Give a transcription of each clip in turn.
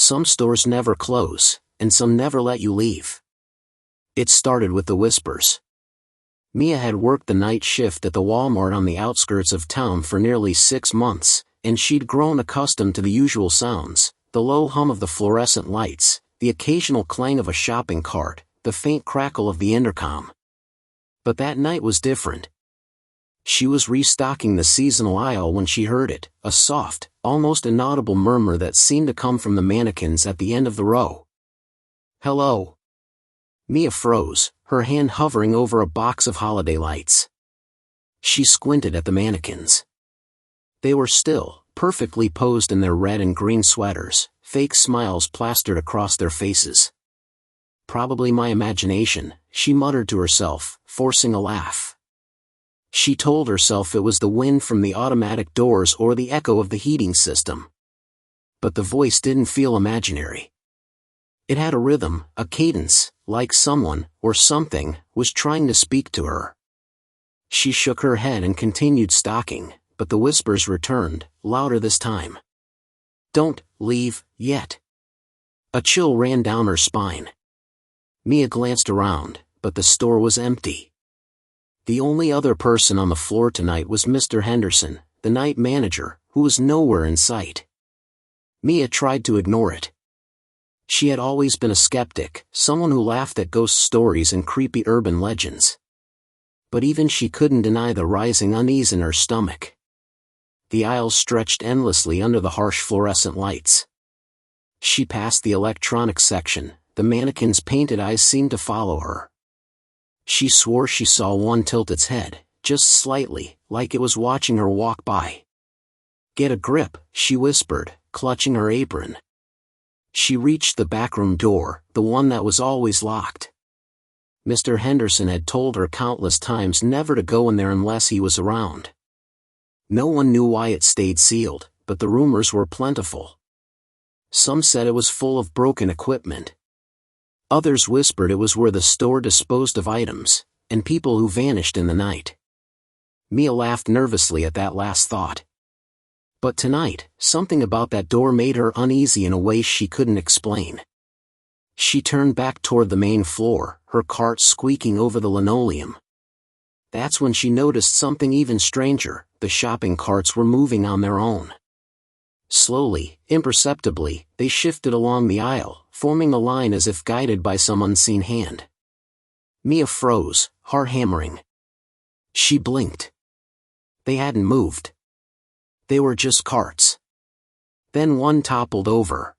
Some stores never close, and some never let you leave. It started with the whispers. Mia had worked the night shift at the Walmart on the outskirts of town for nearly 6 months, and she'd grown accustomed to the usual sounds, the low hum of the fluorescent lights, the occasional clang of a shopping cart, the faint crackle of the intercom. But that night was different. She was restocking the seasonal aisle when she heard it, a soft, almost inaudible murmur that seemed to come from the mannequins at the end of the row. "Hello." Mia froze, her hand hovering over a box of holiday lights. She squinted at the mannequins. They were still, perfectly posed in their red and green sweaters, fake smiles plastered across their faces. "Probably my imagination," she muttered to herself, forcing a laugh. She told herself it was the wind from the automatic doors or the echo of the heating system. But the voice didn't feel imaginary. It had a rhythm, a cadence, like someone, or something, was trying to speak to her. She shook her head and continued stalking, but the whispers returned, louder this time. "Don't leave yet." A chill ran down her spine. Mia glanced around, but the store was empty. The only other person on the floor tonight was Mr. Henderson, the night manager, who was nowhere in sight. Mia tried to ignore it. She had always been a skeptic, someone who laughed at ghost stories and creepy urban legends. But even she couldn't deny the rising unease in her stomach. The aisles stretched endlessly under the harsh fluorescent lights. She passed the electronics section, the mannequin's painted eyes seemed to follow her. She swore she saw one tilt its head, just slightly, like it was watching her walk by. "Get a grip," she whispered, clutching her apron. She reached the backroom door, the one that was always locked. Mr. Henderson had told her countless times never to go in there unless he was around. No one knew why it stayed sealed, but the rumors were plentiful. Some said it was full of broken equipment. Others whispered it was where the store disposed of items, and people who vanished in the night. Mia laughed nervously at that last thought. But tonight, something about that door made her uneasy in a way she couldn't explain. She turned back toward the main floor, her cart squeaking over the linoleum. That's when she noticed something even stranger: the shopping carts were moving on their own. Slowly, imperceptibly, they shifted along the aisle, forming a line as if guided by some unseen hand. Mia froze, heart hammering. She blinked. They hadn't moved. They were just carts. Then one toppled over.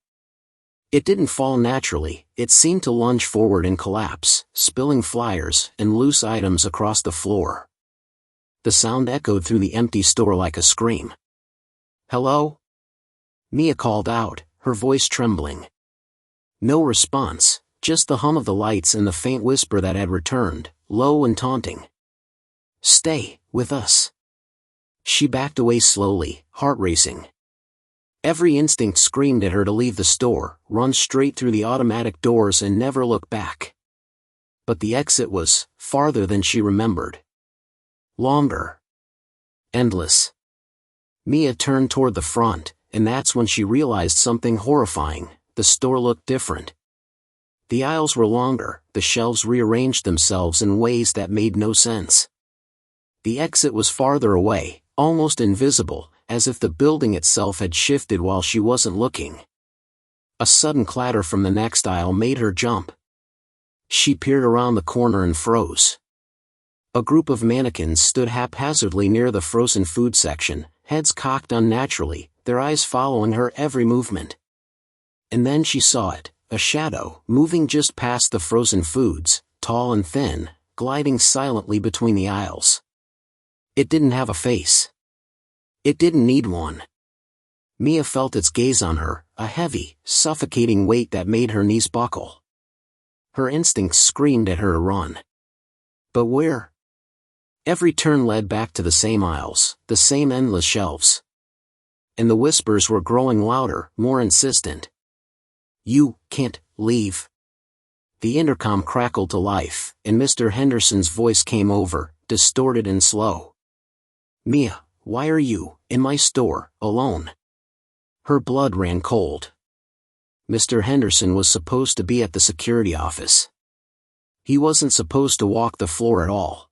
It didn't fall naturally, it seemed to lunge forward and collapse, spilling flyers and loose items across the floor. The sound echoed through the empty store like a scream. "Hello?" Mia called out, her voice trembling. No response, just the hum of the lights and the faint whisper that had returned, low and taunting. "Stay with us." She backed away slowly, heart racing. Every instinct screamed at her to leave the store, run straight through the automatic doors and never look back. But the exit was farther than she remembered. Longer. Endless. Mia turned toward the front, and that's when she realized something horrifying: the store looked different. The aisles were longer, the shelves rearranged themselves in ways that made no sense. The exit was farther away, almost invisible, as if the building itself had shifted while she wasn't looking. A sudden clatter from the next aisle made her jump. She peered around the corner and froze. A group of mannequins stood haphazardly near the frozen food section, heads cocked unnaturally, their eyes following her every movement. And then she saw it, a shadow, moving just past the frozen foods, tall and thin, gliding silently between the aisles. It didn't have a face. It didn't need one. Mia felt its gaze on her, a heavy, suffocating weight that made her knees buckle. Her instincts screamed at her to run. But where? Every turn led back to the same aisles, the same endless shelves. And the whispers were growing louder, more insistent. "You can't leave." The intercom crackled to life, and Mr. Henderson's voice came over, distorted and slow. "Mia, why are you in my store, alone?" Her blood ran cold. Mr. Henderson was supposed to be at the security office. He wasn't supposed to walk the floor at all.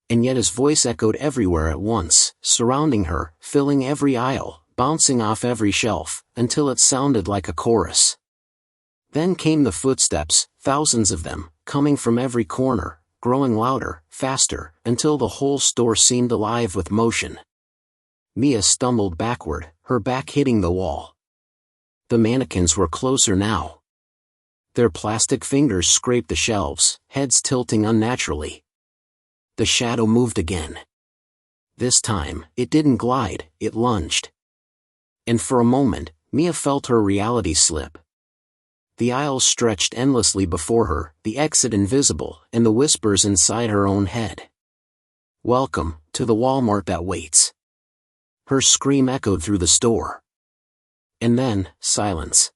And yet his voice echoed everywhere at once, surrounding her, filling every aisle, bouncing off every shelf, until it sounded like a chorus. Then came the footsteps, thousands of them, coming from every corner, growing louder, faster, until the whole store seemed alive with motion. Mia stumbled backward, her back hitting the wall. The mannequins were closer now. Their plastic fingers scraped the shelves, heads tilting unnaturally. The shadow moved again. This time, it didn't glide, it lunged. And for a moment, Mia felt her reality slip. The aisles stretched endlessly before her, the exit invisible, and the whispers inside her own head. "Welcome to the Walmart that waits." Her scream echoed through the store. And then, silence.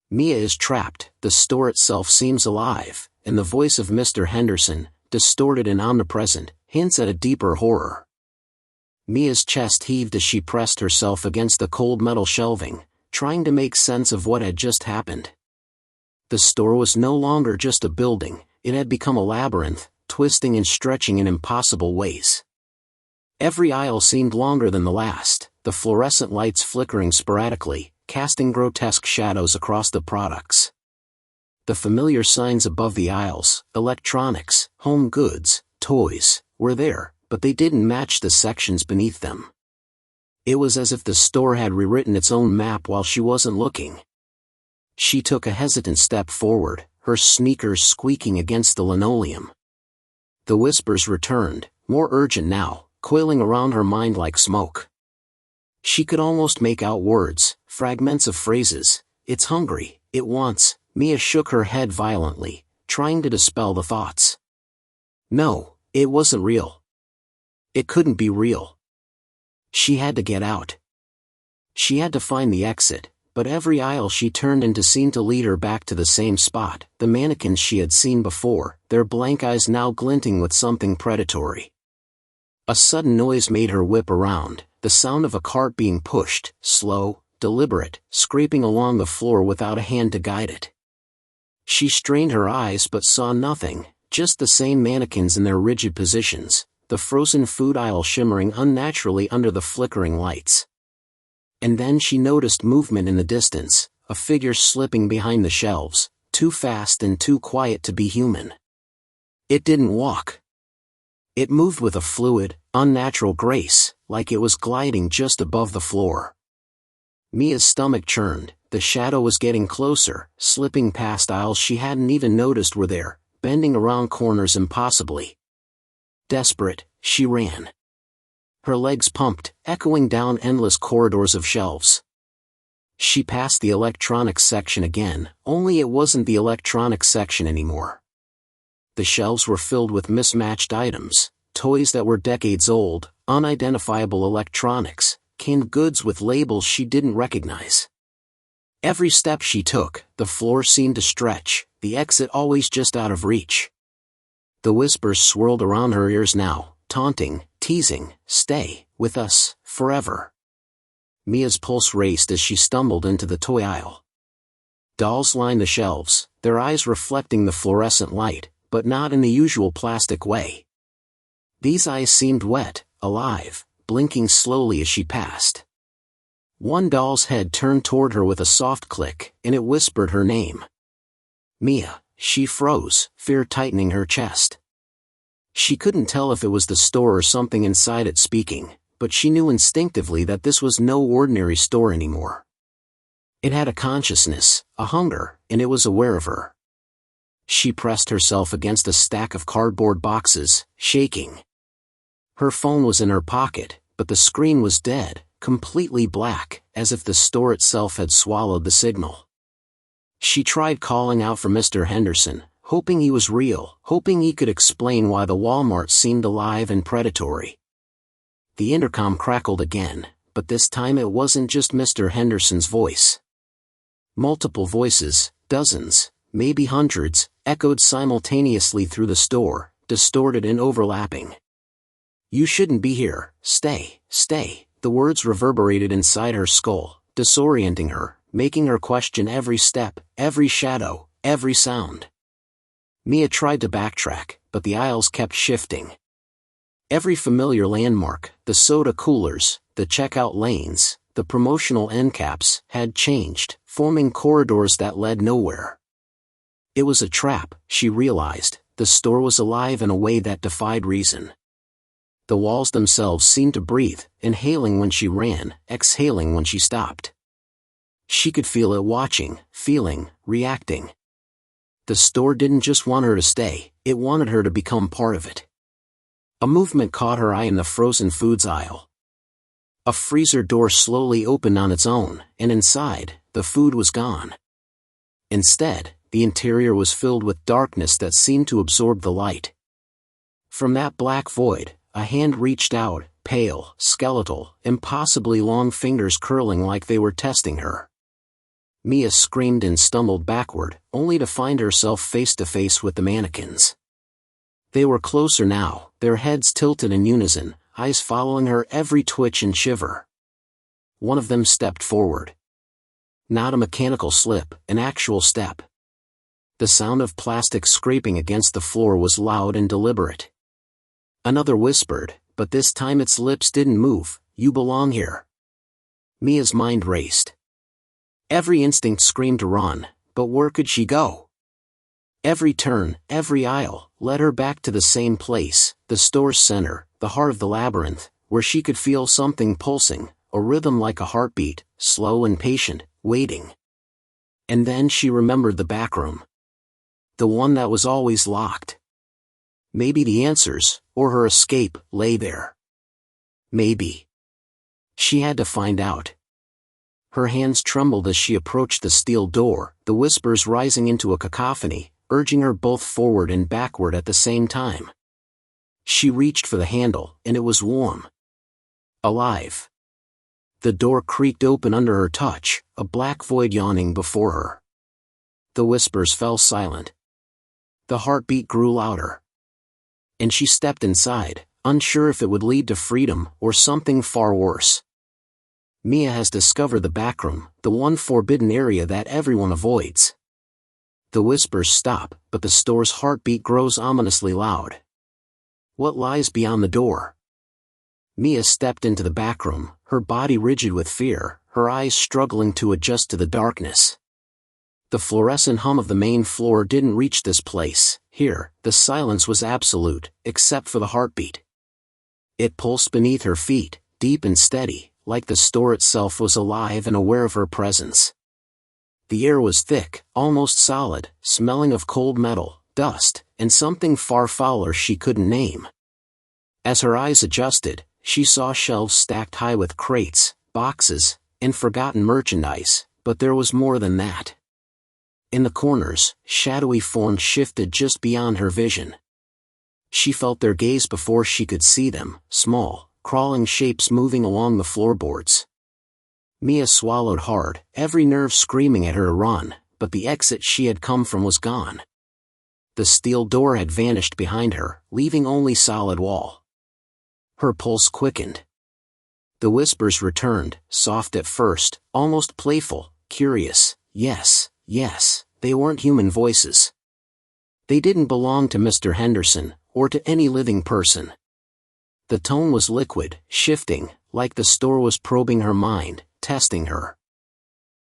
Mia is trapped, the store itself seems alive, and the voice of Mr. Henderson, distorted and omnipresent, hints at a deeper horror. Mia's chest heaved as she pressed herself against the cold metal shelving, trying to make sense of what had just happened. The store was no longer just a building, it had become a labyrinth, twisting and stretching in impossible ways. Every aisle seemed longer than the last, the fluorescent lights flickering sporadically, casting grotesque shadows across the products. The familiar signs above the aisles, electronics, home goods, toys, were there, but they didn't match the sections beneath them. It was as if the store had rewritten its own map while she wasn't looking. She took a hesitant step forward, her sneakers squeaking against the linoleum. The whispers returned, more urgent now, coiling around her mind like smoke. She could almost make out words, fragments of phrases. "It's hungry, it wants." Mia shook her head violently, trying to dispel the thoughts. No, it wasn't real. It couldn't be real. She had to get out. She had to find the exit, but every aisle she turned into seemed to lead her back to the same spot, the mannequins she had seen before, their blank eyes now glinting with something predatory. A sudden noise made her whip around, the sound of a cart being pushed, slow, deliberate, scraping along the floor without a hand to guide it. She strained her eyes but saw nothing, just the same mannequins in their rigid positions, the frozen food aisle shimmering unnaturally under the flickering lights. And then she noticed movement in the distance, a figure slipping behind the shelves, too fast and too quiet to be human. It didn't walk. It moved with a fluid, unnatural grace, like it was gliding just above the floor. Mia's stomach churned, the shadow was getting closer, slipping past aisles she hadn't even noticed were there, bending around corners impossibly. Desperate, she ran. Her legs pumped, echoing down endless corridors of shelves. She passed the electronics section again, only it wasn't the electronics section anymore. The shelves were filled with mismatched items, toys that were decades old, unidentifiable electronics, canned goods with labels she didn't recognize. Every step she took, the floor seemed to stretch, the exit always just out of reach. The whispers swirled around her ears now, taunting, teasing, "Stay with us, forever." Mia's pulse raced as she stumbled into the toy aisle. Dolls lined the shelves, their eyes reflecting the fluorescent light, but not in the usual plastic way. These eyes seemed wet, alive, blinking slowly as she passed. One doll's head turned toward her with a soft click, and it whispered her name. Mia. She froze, fear tightening her chest. She couldn't tell if it was the store or something inside it speaking, but she knew instinctively that this was no ordinary store anymore. It had a consciousness, a hunger, and it was aware of her. She pressed herself against a stack of cardboard boxes, shaking. Her phone was in her pocket, but the screen was dead, completely black, as if the store itself had swallowed the signal. She tried calling out for Mr. Henderson, hoping he was real, hoping he could explain why the Walmart seemed alive and predatory. The intercom crackled again, but this time it wasn't just Mr. Henderson's voice. Multiple voices, dozens, maybe hundreds, echoed simultaneously through the store, distorted and overlapping. "You shouldn't be here, stay, stay," the words reverberated inside her skull, disorienting her, making her question every step, every shadow, every sound. Mia tried to backtrack, but the aisles kept shifting. Every familiar landmark, the soda coolers, the checkout lanes, the promotional end caps, had changed, forming corridors that led nowhere. It was a trap, she realized. The store was alive in a way that defied reason. The walls themselves seemed to breathe, inhaling when she ran, exhaling when she stopped. She could feel it watching, feeling, reacting. The store didn't just want her to stay, it wanted her to become part of it. A movement caught her eye in the frozen foods aisle. A freezer door slowly opened on its own, and inside, the food was gone. Instead, the interior was filled with darkness that seemed to absorb the light. From that black void, a hand reached out, pale, skeletal, impossibly long fingers curling like they were testing her. Mia screamed and stumbled backward, only to find herself face to face with the mannequins. They were closer now, their heads tilted in unison, eyes following her every twitch and shiver. One of them stepped forward. Not a mechanical slip, an actual step. The sound of plastic scraping against the floor was loud and deliberate. Another whispered, but this time its lips didn't move, "You belong here." Mia's mind raced. Every instinct screamed to run, but where could she go? Every turn, every aisle, led her back to the same place, the store's center, the heart of the labyrinth, where she could feel something pulsing, a rhythm like a heartbeat, slow and patient, waiting. And then she remembered the backroom. The one that was always locked. Maybe the answers, or her escape, lay there. Maybe. She had to find out. Her hands trembled as she approached the steel door, the whispers rising into a cacophony, urging her both forward and backward at the same time. She reached for the handle, and it was warm. Alive. The door creaked open under her touch, a black void yawning before her. The whispers fell silent. The heartbeat grew louder. And she stepped inside, unsure if it would lead to freedom or something far worse. Mia has discovered the backroom, the one forbidden area that everyone avoids. The whispers stop, but the store's heartbeat grows ominously loud. What lies beyond the door? Mia stepped into the backroom, her body rigid with fear, her eyes struggling to adjust to the darkness. The fluorescent hum of the main floor didn't reach this place. Here, the silence was absolute, except for the heartbeat. It pulsed beneath her feet, deep and steady, like the store itself was alive and aware of her presence. The air was thick, almost solid, smelling of cold metal, dust, and something far fouler she couldn't name. As her eyes adjusted, she saw shelves stacked high with crates, boxes, and forgotten merchandise, but there was more than that. In the corners, shadowy forms shifted just beyond her vision. She felt their gaze before she could see them, small, crawling shapes moving along the floorboards. Mia swallowed hard, every nerve screaming at her to run, but the exit she had come from was gone. The steel door had vanished behind her, leaving only solid wall. Her pulse quickened. The whispers returned, soft at first, almost playful, curious. Yes, they weren't human voices. They didn't belong to Mr. Henderson, or to any living person. The tone was liquid, shifting, like the store was probing her mind, testing her.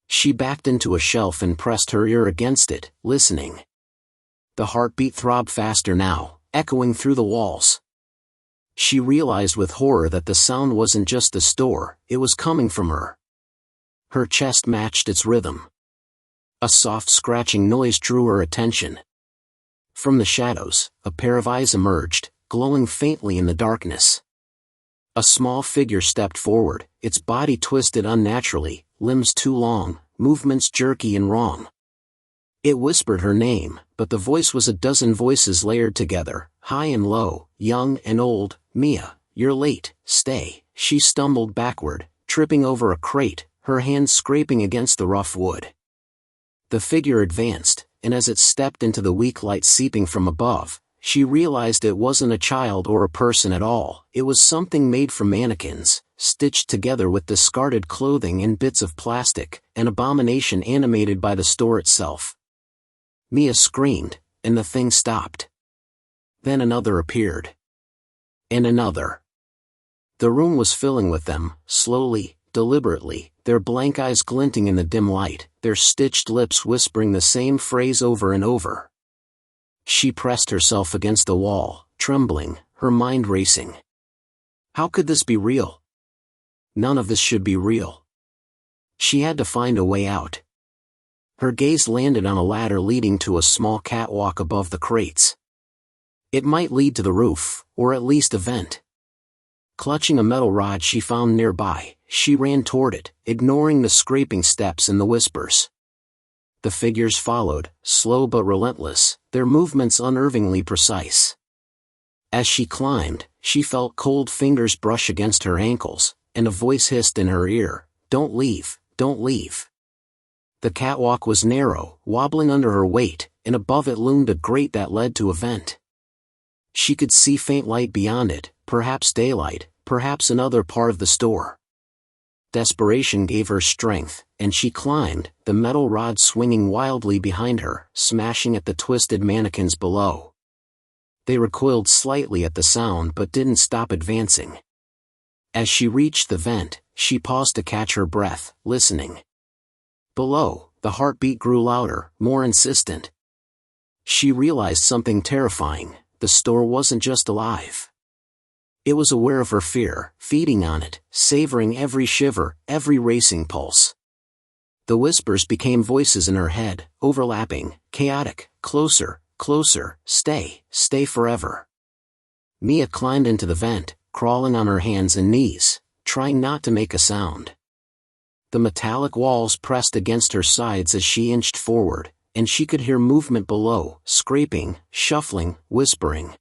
She backed into a shelf and pressed her ear against it, listening. The heartbeat throbbed faster now, echoing through the walls. She realized with horror that the sound wasn't just the store, it was coming from her. Her chest matched its rhythm. A soft scratching noise drew her attention. From the shadows, a pair of eyes emerged, glowing faintly in the darkness. A small figure stepped forward, its body twisted unnaturally, limbs too long, movements jerky and wrong. It whispered her name, but the voice was a dozen voices layered together, high and low, young and old. "Mia, you're late, stay." She stumbled backward, tripping over a crate, her hands scraping against the rough wood. The figure advanced, and as it stepped into the weak light seeping from above, she realized it wasn't a child or a person at all. It was something made from mannequins, stitched together with discarded clothing and bits of plastic, an abomination animated by the store itself. Mia screamed, and the thing stopped. Then another appeared. And another. The room was filling with them, slowly, deliberately, their blank eyes glinting in the dim light, their stitched lips whispering the same phrase over and over. She pressed herself against the wall, trembling, her mind racing. How could this be real? None of this should be real. She had to find a way out. Her gaze landed on a ladder leading to a small catwalk above the crates. It might lead to the roof, or at least a vent. Clutching a metal rod she found nearby, she ran toward it, ignoring the scraping steps and the whispers. The figures followed, slow but relentless, their movements unnervingly precise. As she climbed, she felt cold fingers brush against her ankles, and a voice hissed in her ear, "Don't leave, don't leave." The catwalk was narrow, wobbling under her weight, and above it loomed a grate that led to a vent. She could see faint light beyond it, perhaps daylight, perhaps another part of the store. Desperation gave her strength, and she climbed, the metal rod swinging wildly behind her, smashing at the twisted mannequins below. They recoiled slightly at the sound but didn't stop advancing. As she reached the vent, she paused to catch her breath, listening. Below, the heartbeat grew louder, more insistent. She realized something terrifying: the store wasn't just alive. It was aware of her fear, feeding on it, savoring every shiver, every racing pulse. The whispers became voices in her head, overlapping, chaotic, closer, closer, stay, stay forever. Mia climbed into the vent, crawling on her hands and knees, trying not to make a sound. The metallic walls pressed against her sides as she inched forward, and she could hear movement below, scraping, shuffling, whispering.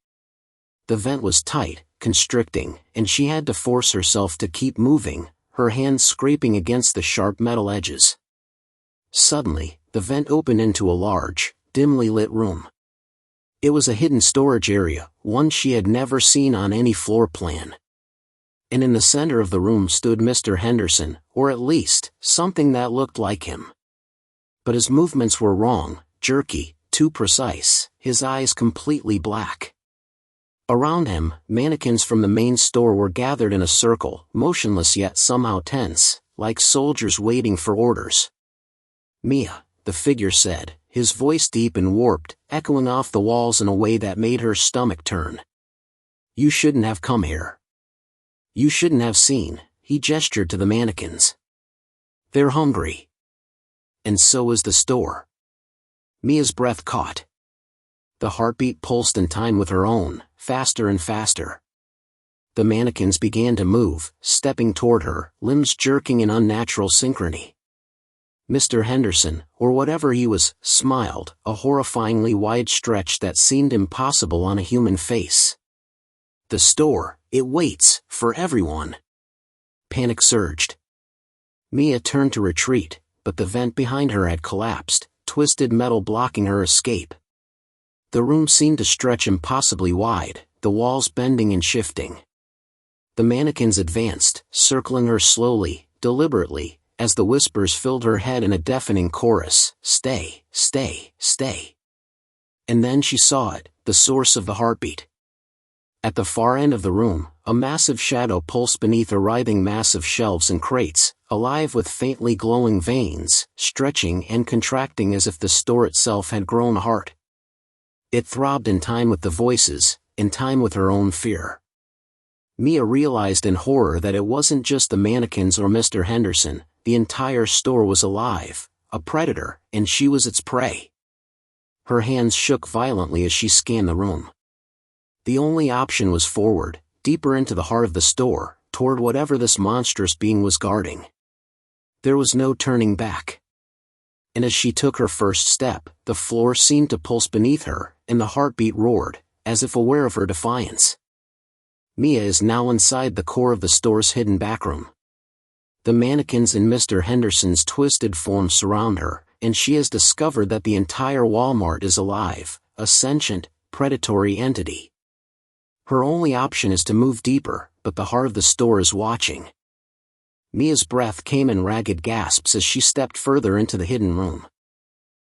The vent was tight, constricting, and she had to force herself to keep moving, her hands scraping against the sharp metal edges. Suddenly, the vent opened into a large, dimly lit room. It was a hidden storage area, one she had never seen on any floor plan. And in the center of the room stood Mr. Henderson, or at least, something that looked like him. But his movements were wrong, jerky, too precise, his eyes completely black. Around him, mannequins from the main store were gathered in a circle, motionless yet somehow tense, like soldiers waiting for orders. "Mia," the figure said, his voice deep and warped, echoing off the walls in a way that made her stomach turn. "You shouldn't have come here. You shouldn't have seen," he gestured to the mannequins. "They're hungry. And so is the store." Mia's breath caught. The heartbeat pulsed in time with her own, faster and faster. The mannequins began to move, stepping toward her, limbs jerking in unnatural synchrony. Mr. Henderson, or whatever he was, smiled, a horrifyingly wide stretch that seemed impossible on a human face. "The store, it waits, for everyone." Panic surged. Mia turned to retreat, but the vent behind her had collapsed, twisted metal blocking her escape. The room seemed to stretch impossibly wide, the walls bending and shifting. The mannequins advanced, circling her slowly, deliberately, as the whispers filled her head in a deafening chorus, "Stay, stay, stay." And then she saw it, the source of the heartbeat. At the far end of the room, a massive shadow pulsed beneath a writhing mass of shelves and crates, alive with faintly glowing veins, stretching and contracting as if the store itself had grown a heart. It throbbed in time with the voices, in time with her own fear. Mia realized in horror that it wasn't just the mannequins or Mr. Henderson, the entire store was alive, a predator, and she was its prey. Her hands shook violently as she scanned the room. The only option was forward, deeper into the heart of the store, toward whatever this monstrous being was guarding. There was no turning back. And as she took her first step, the floor seemed to pulse beneath her, and the heartbeat roared, as if aware of her defiance. Mia is now inside the core of the store's hidden backroom. The mannequins in Mr. Henderson's twisted form surround her, and she has discovered that the entire Walmart is alive, a sentient, predatory entity. Her only option is to move deeper, but the heart of the store is watching. Mia's breath came in ragged gasps as she stepped further into the hidden room.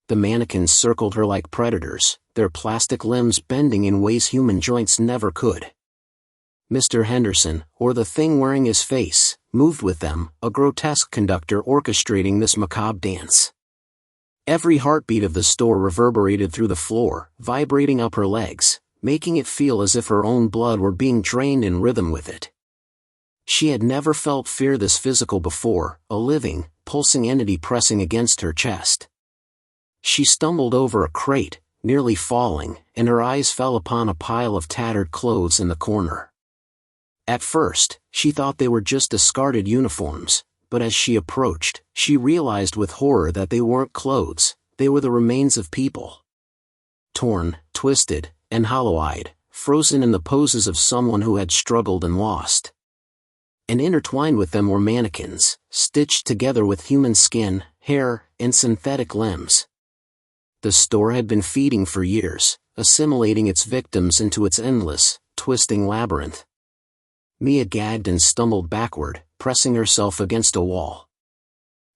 The mannequins circled her like predators, their plastic limbs bending in ways human joints never could. Mr. Henderson, or the thing wearing his face, moved with them, a grotesque conductor orchestrating this macabre dance. Every heartbeat of the store reverberated through the floor, vibrating up her legs, making it feel as if her own blood were being drained in rhythm with it. She had never felt fear this physical before, a living, pulsing entity pressing against her chest. She stumbled over a crate, nearly falling, and her eyes fell upon a pile of tattered clothes in the corner. At first, she thought they were just discarded uniforms, but as she approached, she realized with horror that they weren't clothes, they were the remains of people. Torn, twisted, and hollow-eyed, frozen in the poses of someone who had struggled and lost. And intertwined with them were mannequins, stitched together with human skin, hair, and synthetic limbs. The store had been feeding for years, assimilating its victims into its endless, twisting labyrinth. Mia gagged and stumbled backward, pressing herself against a wall.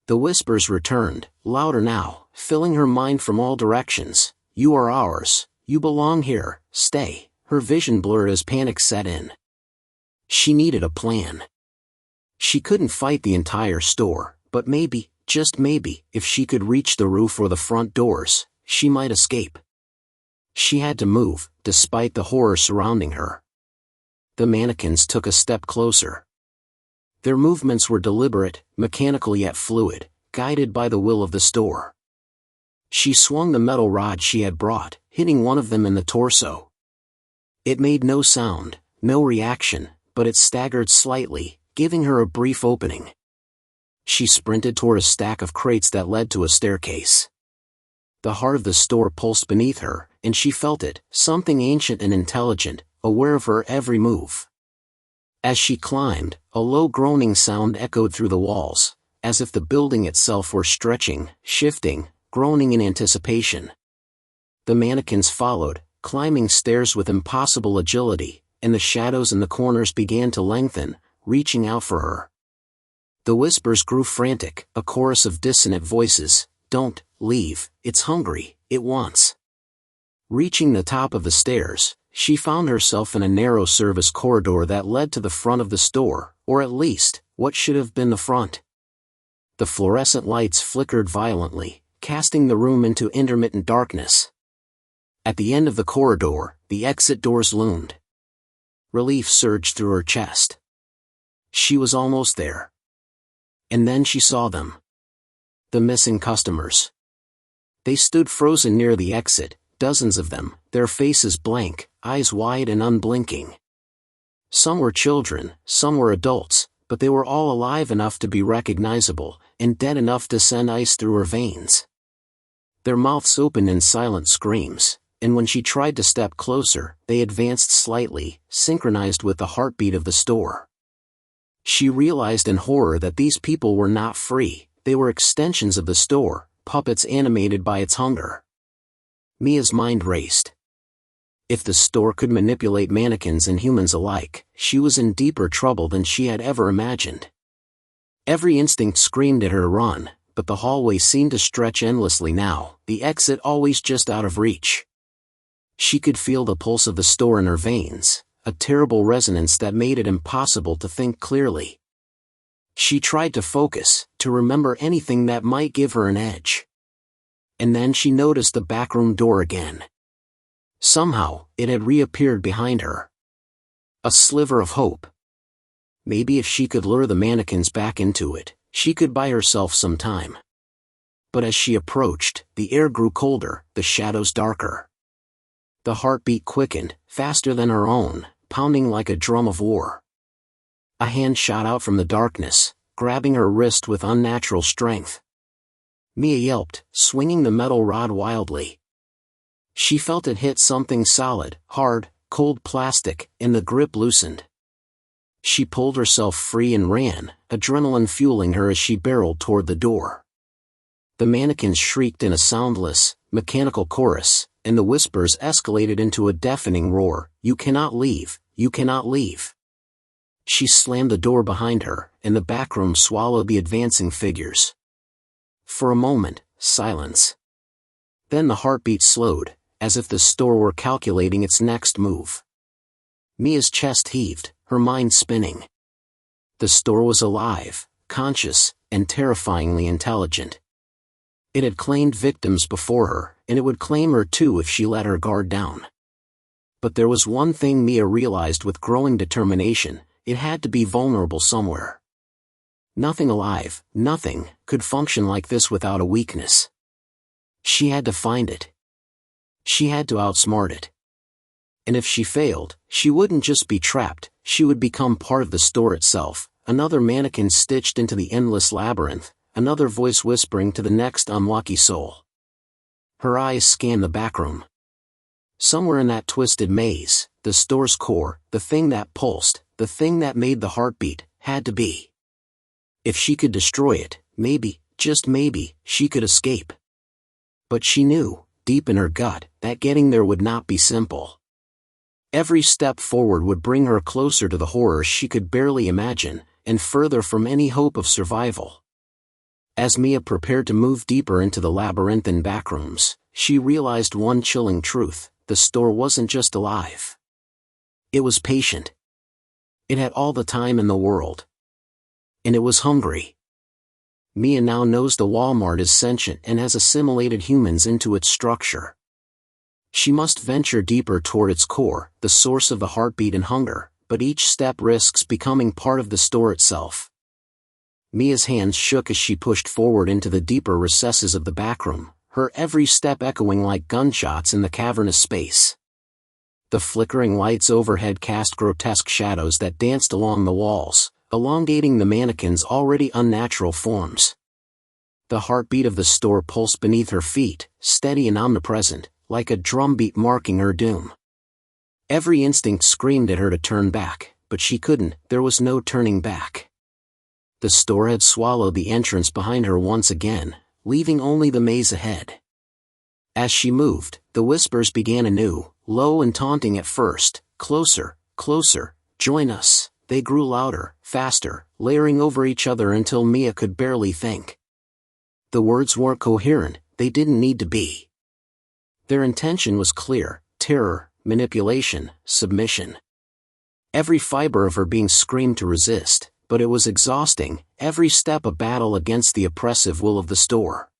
The whispers returned, louder now, filling her mind from all directions. "You are ours, you belong here, stay." Her vision blurred as panic set in. She needed a plan. She couldn't fight the entire store, but maybe, just maybe, if she could reach the roof or the front doors, she might escape. She had to move, despite the horror surrounding her. The mannequins took a step closer. Their movements were deliberate, mechanical yet fluid, guided by the will of the store. She swung the metal rod she had brought, hitting one of them in the torso. It made no sound, no reaction, but it staggered slightly, giving her a brief opening. She sprinted toward a stack of crates that led to a staircase. The heart of the store pulsed beneath her, and she felt it, something ancient and intelligent, aware of her every move. As she climbed, a low groaning sound echoed through the walls, as if the building itself were stretching, shifting, groaning in anticipation. The mannequins followed, climbing stairs with impossible agility, and the shadows in the corners began to lengthen, reaching out for her. The whispers grew frantic, a chorus of dissonant voices. "Don't leave, it's hungry, it wants." Reaching the top of the stairs, she found herself in a narrow service corridor that led to the front of the store, or at least, what should have been the front. The fluorescent lights flickered violently, casting the room into intermittent darkness. At the end of the corridor, the exit doors loomed. Relief surged through her chest. She was almost there. And then she saw them. The missing customers. They stood frozen near the exit, dozens of them, their faces blank, eyes wide and unblinking. Some were children, some were adults, but they were all alive enough to be recognizable, and dead enough to send ice through her veins. Their mouths opened in silent screams, and when she tried to step closer, they advanced slightly, synchronized with the heartbeat of the store. She realized in horror that these people were not free, they were extensions of the store, puppets animated by its hunger. Mia's mind raced. If the store could manipulate mannequins and humans alike, she was in deeper trouble than she had ever imagined. Every instinct screamed at her to run, but the hallway seemed to stretch endlessly now, the exit always just out of reach. She could feel the pulse of the store in her veins, a terrible resonance that made it impossible to think clearly. She tried to focus, to remember anything that might give her an edge. And then she noticed the backroom door again. Somehow, it had reappeared behind her. A sliver of hope. Maybe if she could lure the mannequins back into it, she could buy herself some time. But as she approached, the air grew colder, the shadows darker. The heartbeat quickened, faster than her own, pounding like a drum of war. A hand shot out from the darkness, grabbing her wrist with unnatural strength. Mia yelped, swinging the metal rod wildly. She felt it hit something solid, hard, cold plastic, and the grip loosened. She pulled herself free and ran, adrenaline fueling her as she barreled toward the door. The mannequins shrieked in a soundless, mechanical chorus, and the whispers escalated into a deafening roar, "You cannot leave, you cannot leave." She slammed the door behind her, and the backroom swallowed the advancing figures. For a moment, silence. Then the heartbeat slowed, as if the store were calculating its next move. Mia's chest heaved, her mind spinning. The store was alive, conscious, and terrifyingly intelligent. It had claimed victims before her, and it would claim her too if she let her guard down. But there was one thing Mia realized with growing determination: it had to be vulnerable somewhere. Nothing alive, nothing, could function like this without a weakness. She had to find it. She had to outsmart it. And if she failed, she wouldn't just be trapped, she would become part of the store itself, another mannequin stitched into the endless labyrinth, another voice whispering to the next unlucky soul. Her eyes scanned the backroom. Somewhere in that twisted maze, the store's core, the thing that pulsed, the thing that made the heart beat, had to be. If she could destroy it, maybe, just maybe, she could escape. But she knew, deep in her gut, that getting there would not be simple. Every step forward would bring her closer to the horror she could barely imagine, and further from any hope of survival. As Mia prepared to move deeper into the labyrinthine backrooms, she realized one chilling truth: the store wasn't just alive. It was patient. It had all the time in the world. And it was hungry. Mia now knows the Walmart is sentient and has assimilated humans into its structure. She must venture deeper toward its core, the source of the heartbeat and hunger, but each step risks becoming part of the store itself. Mia's hands shook as she pushed forward into the deeper recesses of the backroom, her every step echoing like gunshots in the cavernous space. The flickering lights overhead cast grotesque shadows that danced along the walls, elongating the mannequins' already unnatural forms. The heartbeat of the store pulsed beneath her feet, steady and omnipresent, like a drumbeat marking her doom. Every instinct screamed at her to turn back, but she couldn't. There was no turning back. The store had swallowed the entrance behind her once again, leaving only the maze ahead. As she moved, the whispers began anew, low and taunting at first. "Closer, closer, join us." They grew louder, faster, layering over each other until Mia could barely think. The words weren't coherent, they didn't need to be. Their intention was clear: terror, manipulation, submission. Every fiber of her being screamed to resist, but it was exhausting, every step a battle against the oppressive will of the store.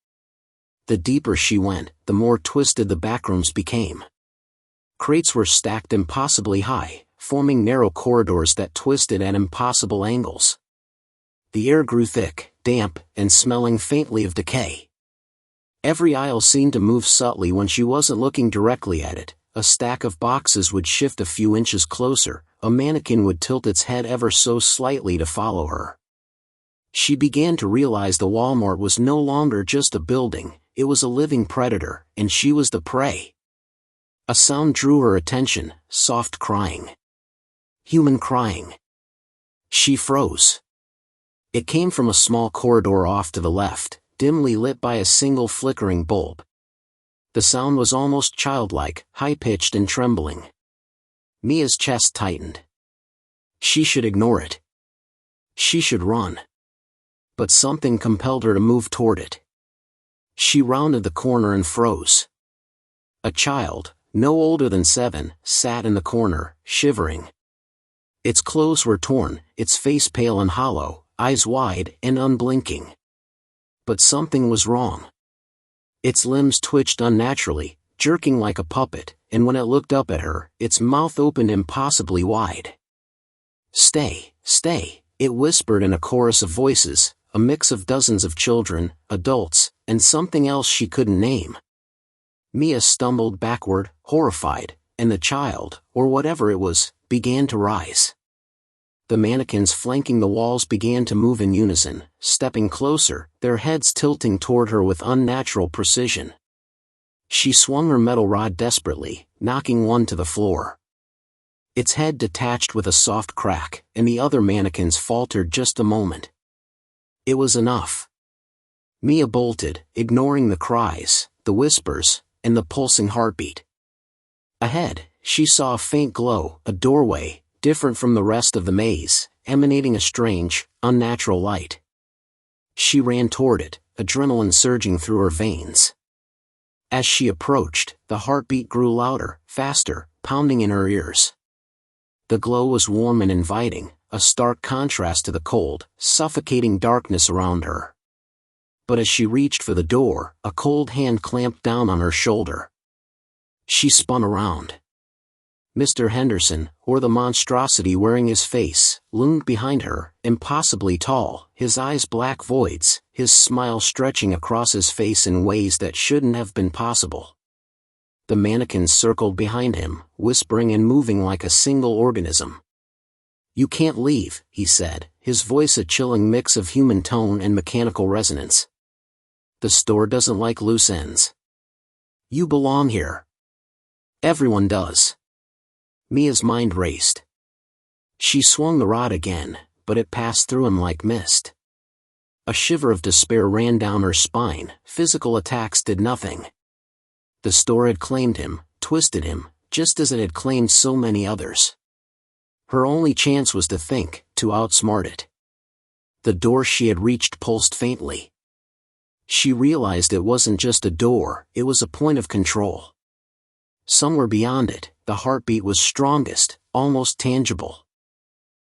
The deeper she went, the more twisted the backrooms became. Crates were stacked impossibly high, forming narrow corridors that twisted at impossible angles. The air grew thick, damp, and smelling faintly of decay. Every aisle seemed to move subtly when she wasn't looking directly at it. A stack of boxes would shift a few inches closer, a mannequin would tilt its head ever so slightly to follow her. She began to realize the Walmart was no longer just a building, it was a living predator, and she was the prey. A sound drew her attention: soft crying. Human crying. She froze. It came from a small corridor off to the left, dimly lit by a single flickering bulb. The sound was almost childlike, high-pitched and trembling. Mia's chest tightened. She should ignore it. She should run. But something compelled her to move toward it. She rounded the corner and froze. A child, no older than 7, sat in the corner, shivering. Its clothes were torn, its face pale and hollow, eyes wide and unblinking. But something was wrong. Its limbs twitched unnaturally, jerking like a puppet, and when it looked up at her, its mouth opened impossibly wide. "Stay, stay," it whispered in a chorus of voices, a mix of dozens of children, adults, and something else she couldn't name. Mia stumbled backward, horrified, and the child, or whatever it was, began to rise. The mannequins flanking the walls began to move in unison, stepping closer, their heads tilting toward her with unnatural precision. She swung her metal rod desperately, knocking one to the floor. Its head detached with a soft crack, and the other mannequins faltered just a moment. It was enough. Mia bolted, ignoring the cries, the whispers, and the pulsing heartbeat. Ahead, she saw a faint glow, a doorway, different from the rest of the maze, emanating a strange, unnatural light. She ran toward it, adrenaline surging through her veins. As she approached, the heartbeat grew louder, faster, pounding in her ears. The glow was warm and inviting, a stark contrast to the cold, suffocating darkness around her. But as she reached for the door, a cold hand clamped down on her shoulder. She spun around. Mr. Henderson, or the monstrosity wearing his face, loomed behind her, impossibly tall, his eyes black voids, his smile stretching across his face in ways that shouldn't have been possible. The mannequins circled behind him, whispering and moving like a single organism. "You can't leave," he said, his voice a chilling mix of human tone and mechanical resonance. "The store doesn't like loose ends. You belong here. Everyone does." Mia's mind raced. She swung the rod again, but it passed through him like mist. A shiver of despair ran down her spine. Physical attacks did nothing. The store had claimed him, twisted him, just as it had claimed so many others. Her only chance was to think, to outsmart it. The door she had reached pulsed faintly. She realized it wasn't just a door, it was a point of control. Somewhere beyond it, the heartbeat was strongest, almost tangible.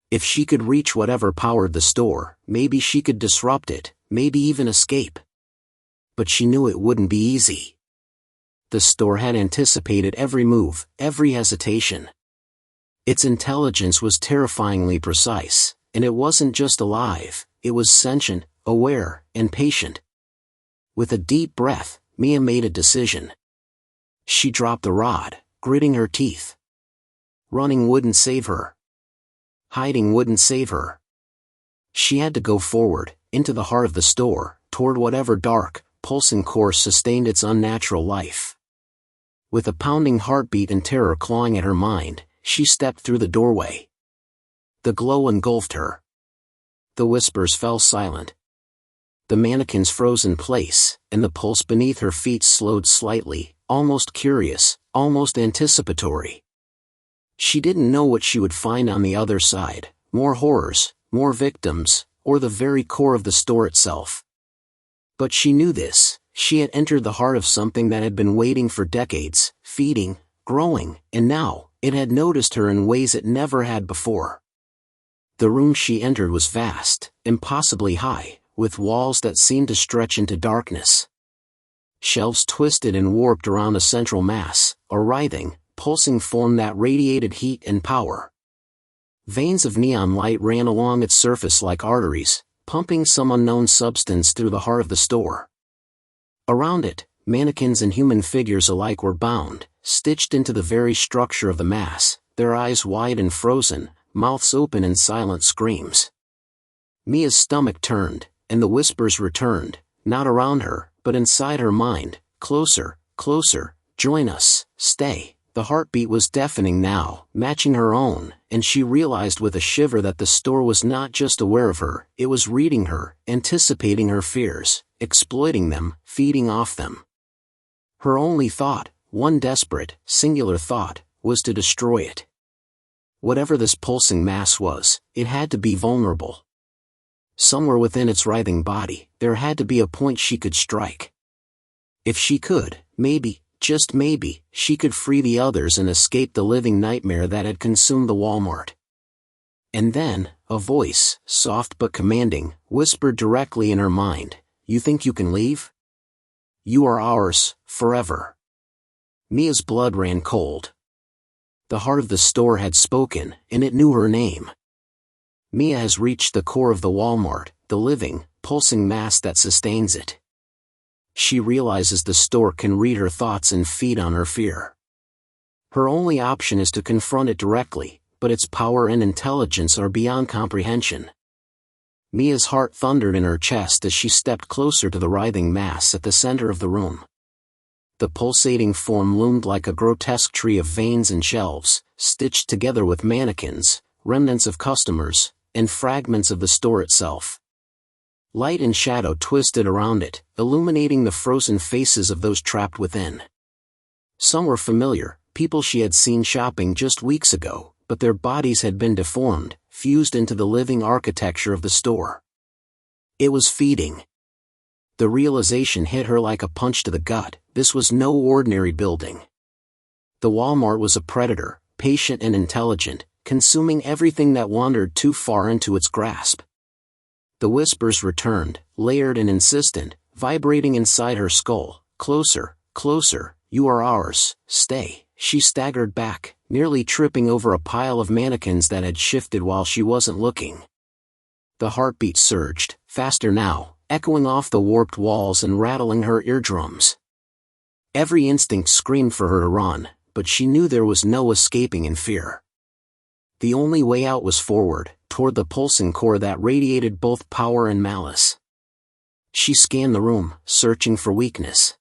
If she could reach whatever powered the store, maybe she could disrupt it, maybe even escape. But she knew it wouldn't be easy. The store had anticipated every move, every hesitation. Its intelligence was terrifyingly precise, and it wasn't just alive, it was sentient, aware, and patient. With a deep breath, Mia made a decision. She dropped the rod, gritting her teeth. Running wouldn't save her. Hiding wouldn't save her. She had to go forward, into the heart of the store, toward whatever dark, pulsing course sustained its unnatural life. With a pounding heartbeat and terror clawing at her mind, she stepped through the doorway. The glow engulfed her. The whispers fell silent. The mannequins froze in place, and the pulse beneath her feet slowed slightly, almost curious, almost anticipatory. She didn't know what she would find on the other side, more horrors, more victims, or the very core of the store itself. But she knew this, she had entered the heart of something that had been waiting for decades, feeding, growing, and now, it had noticed her in ways it never had before. The room she entered was vast, impossibly high, with walls that seemed to stretch into darkness. Shelves twisted and warped around a central mass, a writhing, pulsing form that radiated heat and power. Veins of neon light ran along its surface like arteries, pumping some unknown substance through the heart of the store. Around it, mannequins and human figures alike were bound, stitched into the very structure of the mass, their eyes wide and frozen, mouths open in silent screams. Mia's stomach turned, and the whispers returned, not around her, but inside her mind. "Closer, closer, join us, stay." The heartbeat was deafening now, matching her own, and she realized with a shiver that the store was not just aware of her, it was reading her, anticipating her fears, exploiting them, feeding off them. Her only thought, one desperate, singular thought, was to destroy it. Whatever this pulsing mass was, it had to be vulnerable. Somewhere within its writhing body, there had to be a point she could strike. If she could, maybe, just maybe, she could free the others and escape the living nightmare that had consumed the Walmart. And then, a voice, soft but commanding, whispered directly in her mind, "You think you can leave? You are ours, forever." Mia's blood ran cold. The heart of the store had spoken, and it knew her name. Mia has reached the core of the Walmart, the living, pulsing mass that sustains it. She realizes the store can read her thoughts and feed on her fear. Her only option is to confront it directly, but its power and intelligence are beyond comprehension. Mia's heart thundered in her chest as she stepped closer to the writhing mass at the center of the room. The pulsating form loomed like a grotesque tree of veins and shelves, stitched together with mannequins, remnants of customers, and fragments of the store itself. Light and shadow twisted around it, illuminating the frozen faces of those trapped within. Some were familiar, people she had seen shopping just weeks ago, but their bodies had been deformed, fused into the living architecture of the store. It was feeding. The realization hit her like a punch to the gut. This was no ordinary building. The Walmart was a predator, patient and intelligent, consuming everything that wandered too far into its grasp. The whispers returned, layered and insistent, vibrating inside her skull. Closer, closer, you are ours, stay. She staggered back, nearly tripping over a pile of mannequins that had shifted while she wasn't looking. The heartbeat surged, faster now, echoing off the warped walls and rattling her eardrums. Every instinct screamed for her to run, but she knew there was no escaping in fear. The only way out was forward, toward the pulsing core that radiated both power and malice. She scanned the room, searching for weakness.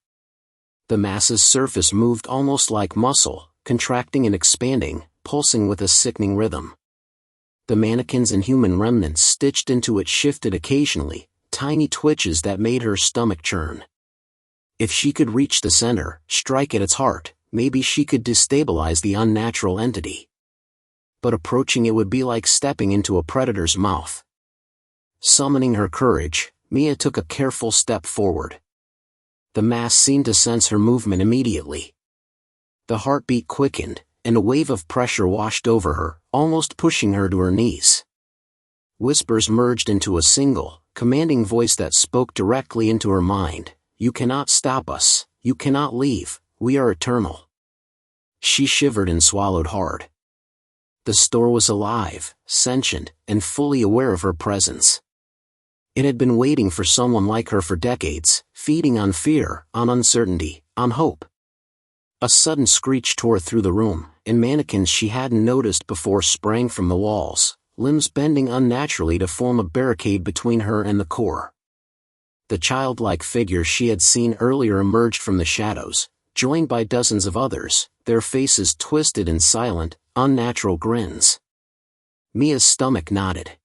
The mass's surface moved almost like muscle, contracting and expanding, pulsing with a sickening rhythm. The mannequins and human remnants stitched into it shifted occasionally, tiny twitches that made her stomach churn. If she could reach the center, strike at its heart, maybe she could destabilize the unnatural entity. But approaching it would be like stepping into a predator's mouth. Summoning her courage, Mia took a careful step forward. The mass seemed to sense her movement immediately. The heartbeat quickened, and a wave of pressure washed over her, almost pushing her to her knees. Whispers merged into a single, commanding voice that spoke directly into her mind. You cannot stop us, you cannot leave, we are eternal. She shivered and swallowed hard. The store was alive, sentient, and fully aware of her presence. It had been waiting for someone like her for decades, feeding on fear, on uncertainty, on hope. A sudden screech tore through the room, and mannequins she hadn't noticed before sprang from the walls, limbs bending unnaturally to form a barricade between her and the core. The childlike figure she had seen earlier emerged from the shadows, joined by dozens of others, their faces twisted in silent, unnatural grins. Mia's stomach knotted.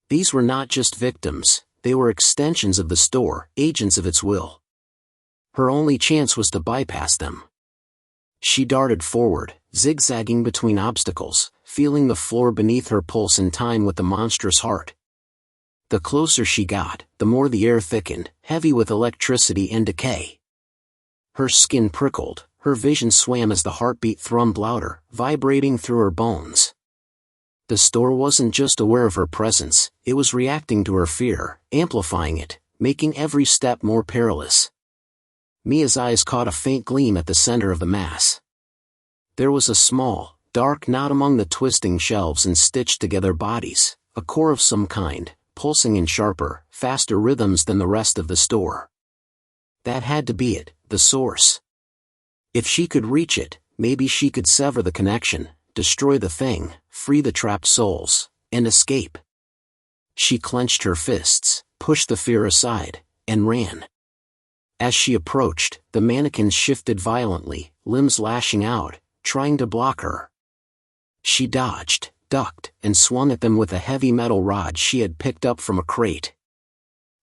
These were not just victims, they were extensions of the store, agents of its will. Her only chance was to bypass them. She darted forward, zigzagging between obstacles, feeling the floor beneath her pulse in time with the monstrous heart. The closer she got, the more the air thickened, heavy with electricity and decay. Her skin prickled, her vision swam as the heartbeat thrummed louder, vibrating through her bones. The store wasn't just aware of her presence, it was reacting to her fear, amplifying it, making every step more perilous. Mia's eyes caught a faint gleam at the center of the mass. There was a small, dark knot among the twisting shelves and stitched together bodies, a core of some kind, pulsing in sharper, faster rhythms than the rest of the store. That had to be it, the source. If she could reach it, maybe she could sever the connection, destroy the thing, free the trapped souls, and escape. She clenched her fists, pushed the fear aside, and ran. As she approached, the mannequins shifted violently, limbs lashing out, trying to block her. She dodged, ducked, and swung at them with a heavy metal rod she had picked up from a crate.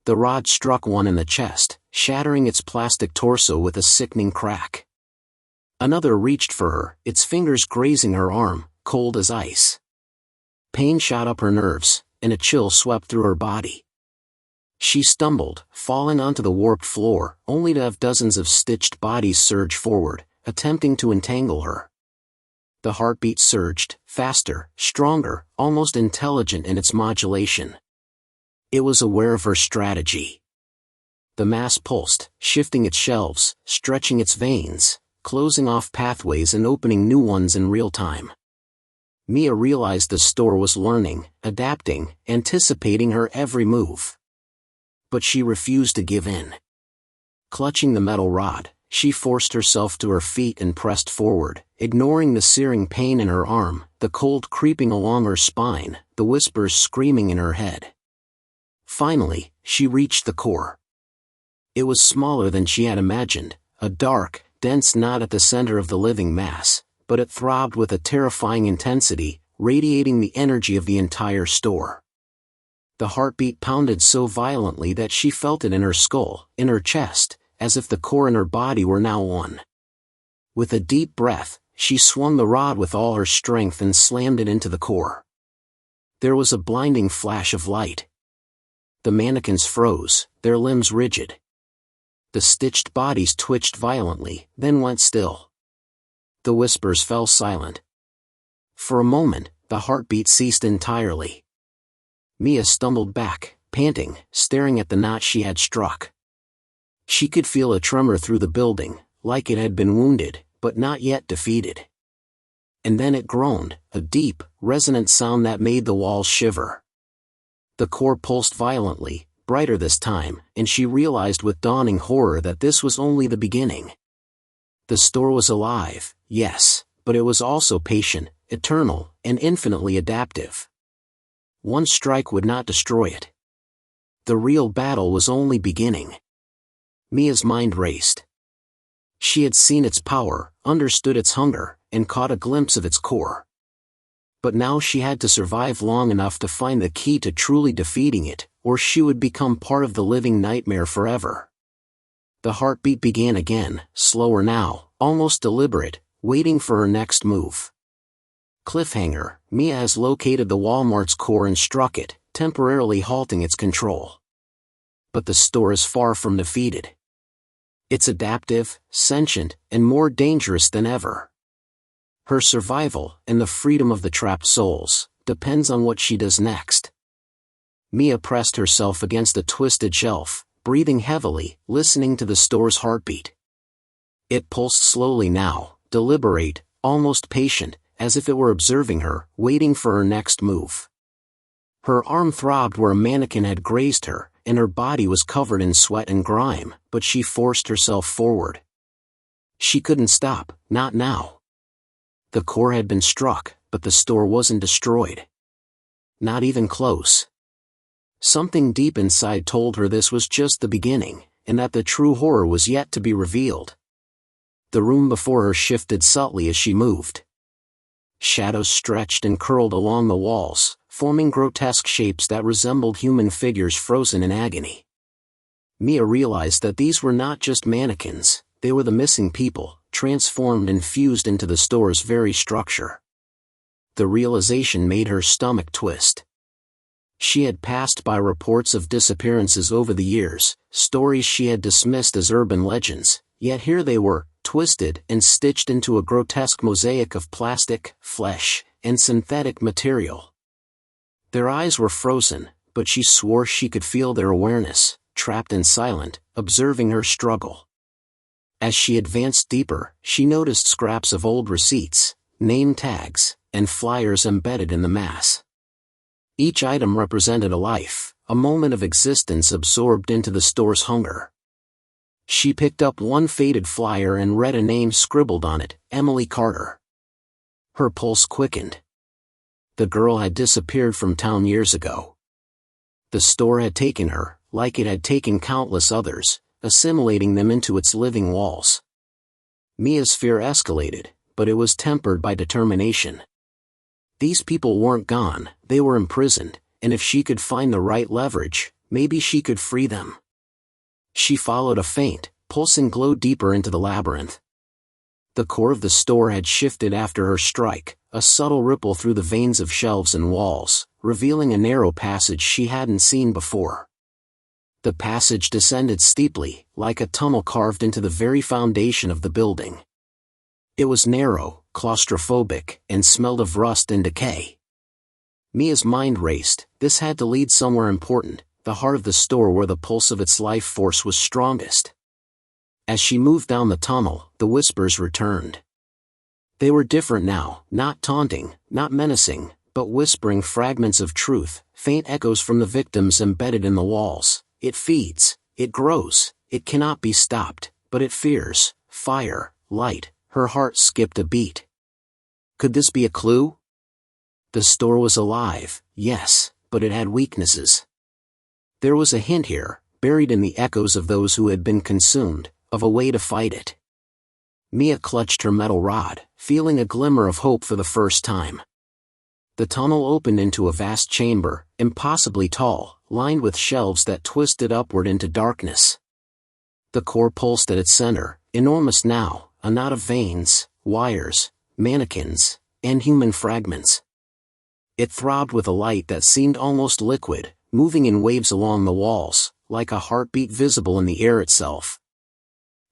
The rod struck one in the chest, shattering its plastic torso with a sickening crack. Another reached for her, its fingers grazing her arm, cold as ice. Pain shot up her nerves, and a chill swept through her body. She stumbled, falling onto the warped floor, only to have dozens of stitched bodies surge forward, attempting to entangle her. The heartbeat surged, faster, stronger, almost intelligent in its modulation. It was aware of her strategy. The mass pulsed, shifting its shelves, stretching its veins, closing off pathways and opening new ones in real time. Mia realized the store was learning, adapting, anticipating her every move. But she refused to give in. Clutching the metal rod, she forced herself to her feet and pressed forward, ignoring the searing pain in her arm, the cold creeping along her spine, the whispers screaming in her head. Finally, she reached the core. It was smaller than she had imagined, a dark, dense knot at the center of the living mass, but it throbbed with a terrifying intensity, radiating the energy of the entire store. The heartbeat pounded so violently that she felt it in her skull, in her chest, as if the core and her body were now one. With a deep breath, she swung the rod with all her strength and slammed it into the core. There was a blinding flash of light. The mannequins froze, their limbs rigid. The stitched bodies twitched violently, then went still. The whispers fell silent. For a moment, the heartbeat ceased entirely. Mia stumbled back, panting, staring at the knot she had struck. She could feel a tremor through the building, like it had been wounded, but not yet defeated. And then it groaned, a deep, resonant sound that made the walls shiver. The core pulsed violently, brighter this time, and she realized with dawning horror that this was only the beginning. The store was alive, yes, but it was also patient, eternal, and infinitely adaptive. One strike would not destroy it. The real battle was only beginning. Mia's mind raced. She had seen its power, understood its hunger, and caught a glimpse of its core. But now she had to survive long enough to find the key to truly defeating it, or she would become part of the living nightmare forever. The heartbeat began again, slower now, almost deliberate, waiting for her next move. Cliffhanger, Mia has located the Walmart's core and struck it, temporarily halting its control. But the store is far from defeated. It's adaptive, sentient, and more dangerous than ever. Her survival, and the freedom of the trapped souls, depends on what she does next. Mia pressed herself against a twisted shelf, breathing heavily, listening to the store's heartbeat. It pulsed slowly now, deliberate, almost patient, as if it were observing her, waiting for her next move. Her arm throbbed where a mannequin had grazed her, and her body was covered in sweat and grime, but she forced herself forward. She couldn't stop, not now. The core had been struck, but the store wasn't destroyed. Not even close. Something deep inside told her this was just the beginning, and that the true horror was yet to be revealed. The room before her shifted subtly as she moved. Shadows stretched and curled along the walls, forming grotesque shapes that resembled human figures frozen in agony. Mia realized that these were not just mannequins, they were the missing people, transformed and fused into the store's very structure. The realization made her stomach twist. She had passed by reports of disappearances over the years, stories she had dismissed as urban legends, yet here they were, twisted and stitched into a grotesque mosaic of plastic, flesh, and synthetic material. Their eyes were frozen, but she swore she could feel their awareness, trapped and silent, observing her struggle. As she advanced deeper, she noticed scraps of old receipts, name tags, and flyers embedded in the mass. Each item represented a life, a moment of existence absorbed into the store's hunger. She picked up one faded flyer and read a name scribbled on it, Emily Carter. Her pulse quickened. The girl had disappeared from town years ago. The store had taken her, like it had taken countless others, assimilating them into its living walls. Mia's fear escalated, but it was tempered by determination. These people weren't gone, they were imprisoned, and if she could find the right leverage, maybe she could free them. She followed a faint, pulsing glow deeper into the labyrinth. The core of the store had shifted after her strike, a subtle ripple through the veins of shelves and walls, revealing a narrow passage she hadn't seen before. The passage descended steeply, like a tunnel carved into the very foundation of the building. It was narrow, claustrophobic, and smelled of rust and decay. Mia's mind raced. This had to lead somewhere important, the heart of the store where the pulse of its life force was strongest. As she moved down the tunnel, the whispers returned. They were different now, not taunting, not menacing, but whispering fragments of truth, faint echoes from the victims embedded in the walls. It feeds, it grows, it cannot be stopped, but it fears fire, light. Her heart skipped a beat. Could this be a clue? The store was alive, yes, but it had weaknesses. There was a hint here, buried in the echoes of those who had been consumed, of a way to fight it. Mia clutched her metal rod, feeling a glimmer of hope for the first time. The tunnel opened into a vast chamber, impossibly tall, lined with shelves that twisted upward into darkness. The core pulsed at its center, enormous now, a knot of veins, wires, mannequins, and human fragments. It throbbed with a light that seemed almost liquid, moving in waves along the walls, like a heartbeat visible in the air itself.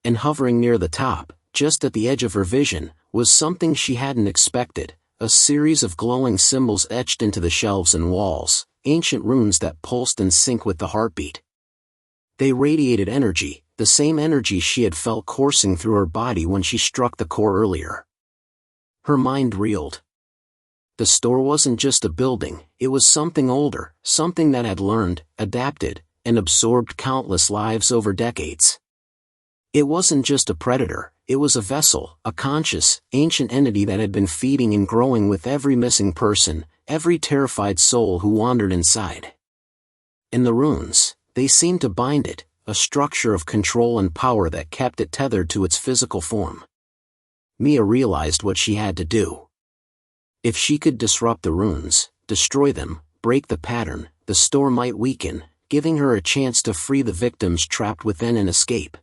And hovering near the top, just at the edge of her vision, was something she hadn't expected, a series of glowing symbols etched into the shelves and walls, ancient runes that pulsed in sync with the heartbeat. They radiated energy, the same energy she had felt coursing through her body when she struck the core earlier. Her mind reeled. The store wasn't just a building, it was something older, something that had learned, adapted, and absorbed countless lives over decades. It wasn't just a predator, it was a vessel, a conscious, ancient entity that had been feeding and growing with every missing person, every terrified soul who wandered inside. And the runes, they seemed to bind it, a structure of control and power that kept it tethered to its physical form. Mia realized what she had to do. If she could disrupt the runes, destroy them, break the pattern, the store might weaken, giving her a chance to free the victims trapped within and escape.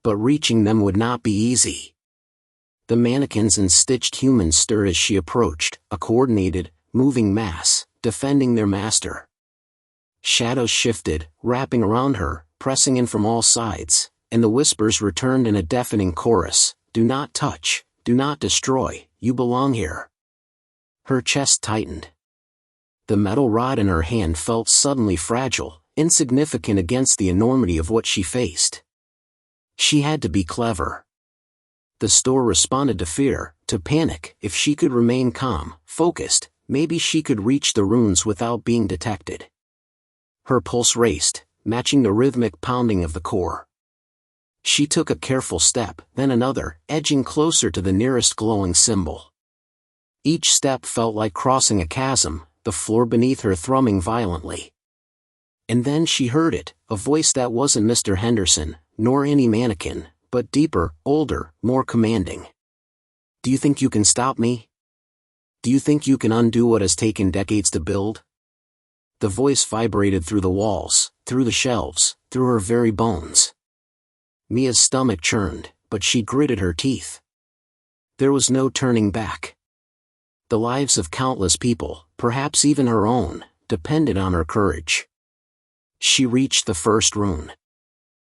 But reaching them would not be easy. The mannequins and stitched humans stirred as she approached, a coordinated, moving mass, defending their master. Shadows shifted, wrapping around her, pressing in from all sides, and the whispers returned in a deafening chorus, "Do not touch, do not destroy, you belong here." Her chest tightened. The metal rod in her hand felt suddenly fragile, insignificant against the enormity of what she faced. She had to be clever. The store responded to fear, to panic. If she could remain calm, focused, maybe she could reach the runes without being detected. Her pulse raced, matching the rhythmic pounding of the core. She took a careful step, then another, edging closer to the nearest glowing symbol. Each step felt like crossing a chasm, the floor beneath her thrumming violently. And then she heard it, a voice that wasn't Mr. Henderson, nor any mannequin, but deeper, older, more commanding. "Do you think you can stop me? Do you think you can undo what has taken decades to build?" The voice vibrated through the walls, through the shelves, through her very bones. Mia's stomach churned, but she gritted her teeth. There was no turning back. The lives of countless people, perhaps even her own, depended on her courage. She reached the first rune.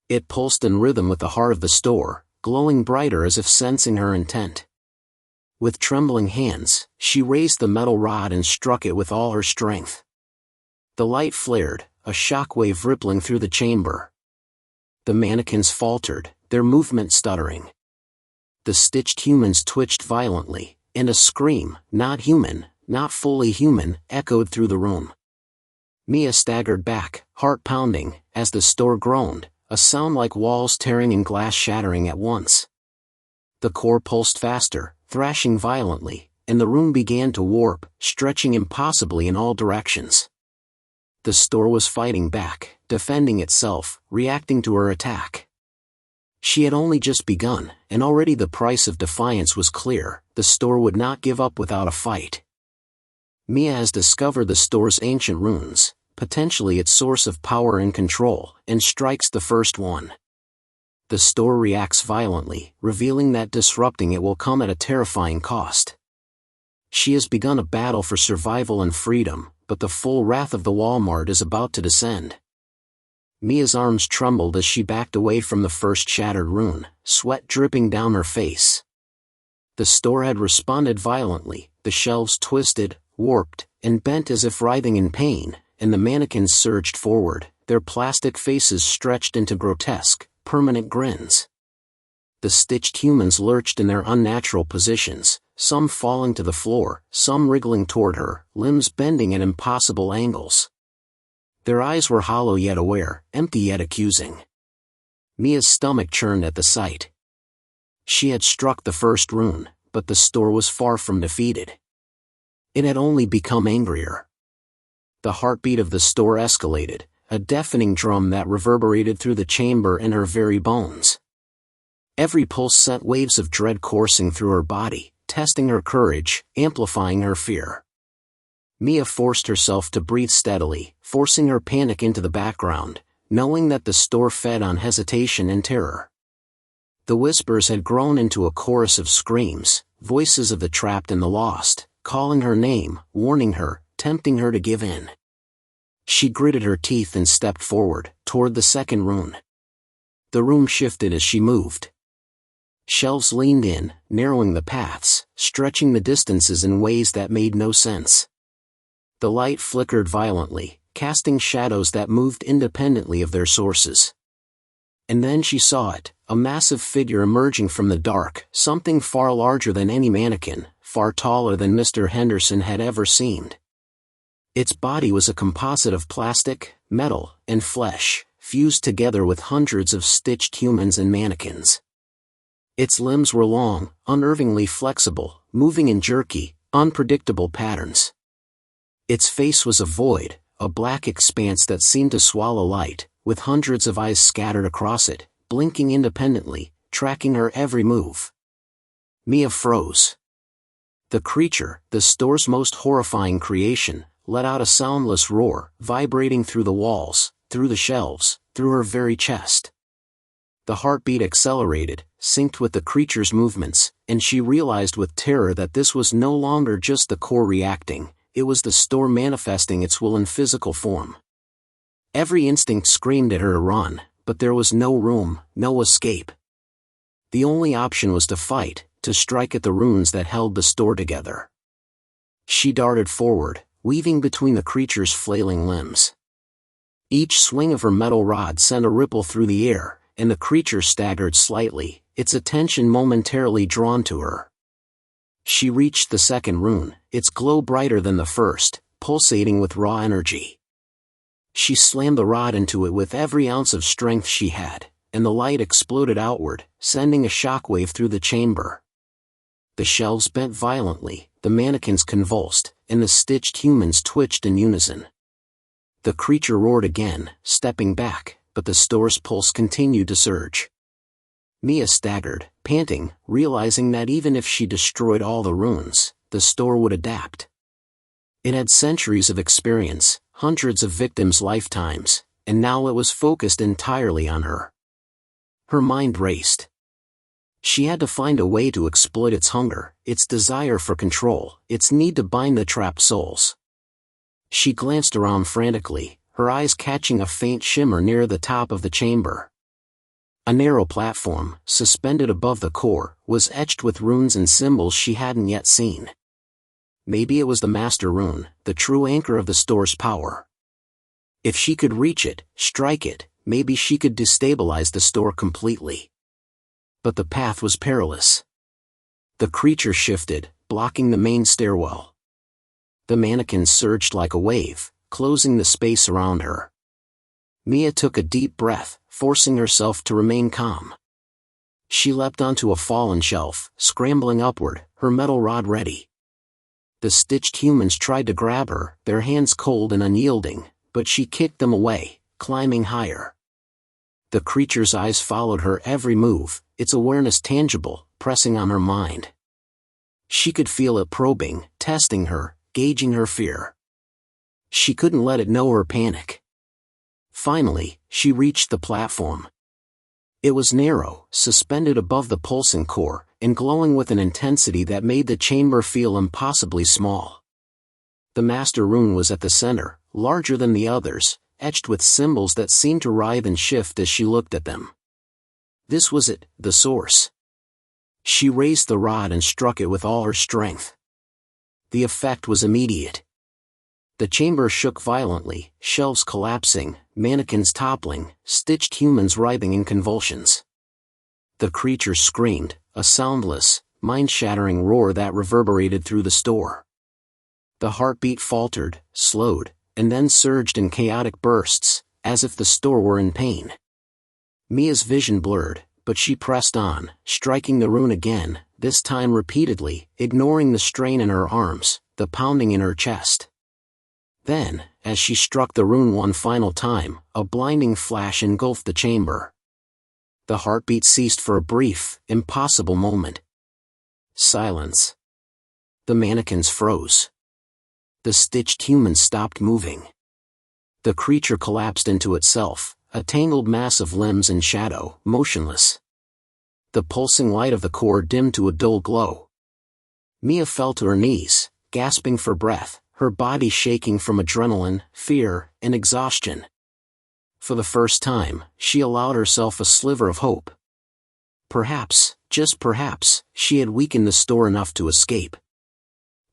It pulsed in rhythm with the heart of the store, glowing brighter as if sensing her intent. With trembling hands, she raised the metal rod and struck it with all her strength. The light flared, a shockwave rippling through the chamber. The mannequins faltered, their movement stuttering. The stitched humans twitched violently, and a scream, not human, not fully human, echoed through the room. Mia staggered back, heart pounding, as the store groaned, a sound like walls tearing and glass shattering at once. The core pulsed faster, thrashing violently, and the room began to warp, stretching impossibly in all directions. The store was fighting back, defending itself, reacting to her attack. She had only just begun, and already the price of defiance was clear. The store would not give up without a fight. Mia has discovered the store's ancient runes, potentially its source of power and control, and strikes the first one. The store reacts violently, revealing that disrupting it will come at a terrifying cost. She has begun a battle for survival and freedom, but the full wrath of the Walmart is about to descend. Mia's arms trembled as she backed away from the first shattered rune, sweat dripping down her face. The store had responded violently, the shelves twisted, warped, and bent as if writhing in pain, and the mannequins surged forward, their plastic faces stretched into grotesque, permanent grins. The stitched humans lurched in their unnatural positions, some falling to the floor, some wriggling toward her, limbs bending at impossible angles. Their eyes were hollow yet aware, empty yet accusing. Mia's stomach churned at the sight. She had struck the first rune, but the store was far from defeated. It had only become angrier. The heartbeat of the store escalated, a deafening drum that reverberated through the chamber and her very bones. Every pulse sent waves of dread coursing through her body, testing her courage, amplifying her fear. Mia forced herself to breathe steadily, forcing her panic into the background, knowing that the store fed on hesitation and terror. The whispers had grown into a chorus of screams, voices of the trapped and the lost, calling her name, warning her, tempting her to give in. She gritted her teeth and stepped forward, toward the second room. The room shifted as she moved. Shelves leaned in, narrowing the paths, stretching the distances in ways that made no sense. The light flickered violently, casting shadows that moved independently of their sources. And then she saw it, a massive figure emerging from the dark, something far larger than any mannequin, far taller than Mr. Henderson had ever seemed. Its body was a composite of plastic, metal, and flesh, fused together with hundreds of stitched humans and mannequins. Its limbs were long, unnervingly flexible, moving in jerky, unpredictable patterns. Its face was a void, a black expanse that seemed to swallow light, with hundreds of eyes scattered across it, blinking independently, tracking her every move. Mia froze. The creature, the store's most horrifying creation, let out a soundless roar, vibrating through the walls, through the shelves, through her very chest. The heartbeat accelerated, synced with the creature's movements, and she realized with terror that this was no longer just the core reacting, it was the store manifesting its will in physical form. Every instinct screamed at her to run, but there was no room, no escape. The only option was to fight, to strike at the runes that held the store together. She darted forward, weaving between the creature's flailing limbs. Each swing of her metal rod sent a ripple through the air, and the creature staggered slightly, its attention momentarily drawn to her. She reached the second rune, its glow brighter than the first, pulsating with raw energy. She slammed the rod into it with every ounce of strength she had, and the light exploded outward, sending a shockwave through the chamber. The shelves bent violently, the mannequins convulsed, and the stitched humans twitched in unison. The creature roared again, stepping back, but the store's pulse continued to surge. Mia staggered, panting, realizing that even if she destroyed all the runes, the store would adapt. It had centuries of experience, hundreds of victims' lifetimes, and now it was focused entirely on her. Her mind raced. She had to find a way to exploit its hunger, its desire for control, its need to bind the trapped souls. She glanced around frantically, her eyes catching a faint shimmer near the top of the chamber. A narrow platform, suspended above the core, was etched with runes and symbols she hadn't yet seen. Maybe it was the master rune, the true anchor of the store's power. If she could reach it, strike it, maybe she could destabilize the store completely. But the path was perilous. The creature shifted, blocking the main stairwell. The mannequins surged like a wave, closing the space around her. Mia took a deep breath, forcing herself to remain calm. She leapt onto a fallen shelf, scrambling upward, her metal rod ready. The stitched humans tried to grab her, their hands cold and unyielding, but she kicked them away, climbing higher. The creature's eyes followed her every move, its awareness tangible, pressing on her mind. She could feel it probing, testing her, gauging her fear. She couldn't let it know her panic. Finally, she reached the platform. It was narrow, suspended above the pulsing core, and glowing with an intensity that made the chamber feel impossibly small. The master rune was at the center, larger than the others, etched with symbols that seemed to writhe and shift as she looked at them. This was it, the source. She raised the rod and struck it with all her strength. The effect was immediate. The chamber shook violently, shelves collapsing, mannequins toppling, stitched humans writhing in convulsions. The creature screamed, a soundless, mind-shattering roar that reverberated through the store. The heartbeat faltered, slowed, and then surged in chaotic bursts, as if the store were in pain. Mia's vision blurred, but she pressed on, striking the rune again, this time repeatedly, ignoring the strain in her arms, the pounding in her chest. Then, as she struck the rune one final time, a blinding flash engulfed the chamber. The heartbeat ceased for a brief, impossible moment. Silence. The mannequins froze. The stitched humans stopped moving. The creature collapsed into itself, a tangled mass of limbs and shadow, motionless. The pulsing light of the core dimmed to a dull glow. Mia fell to her knees, gasping for breath, her body shaking from adrenaline, fear, and exhaustion. For the first time, she allowed herself a sliver of hope. Perhaps, just perhaps, she had weakened the store enough to escape.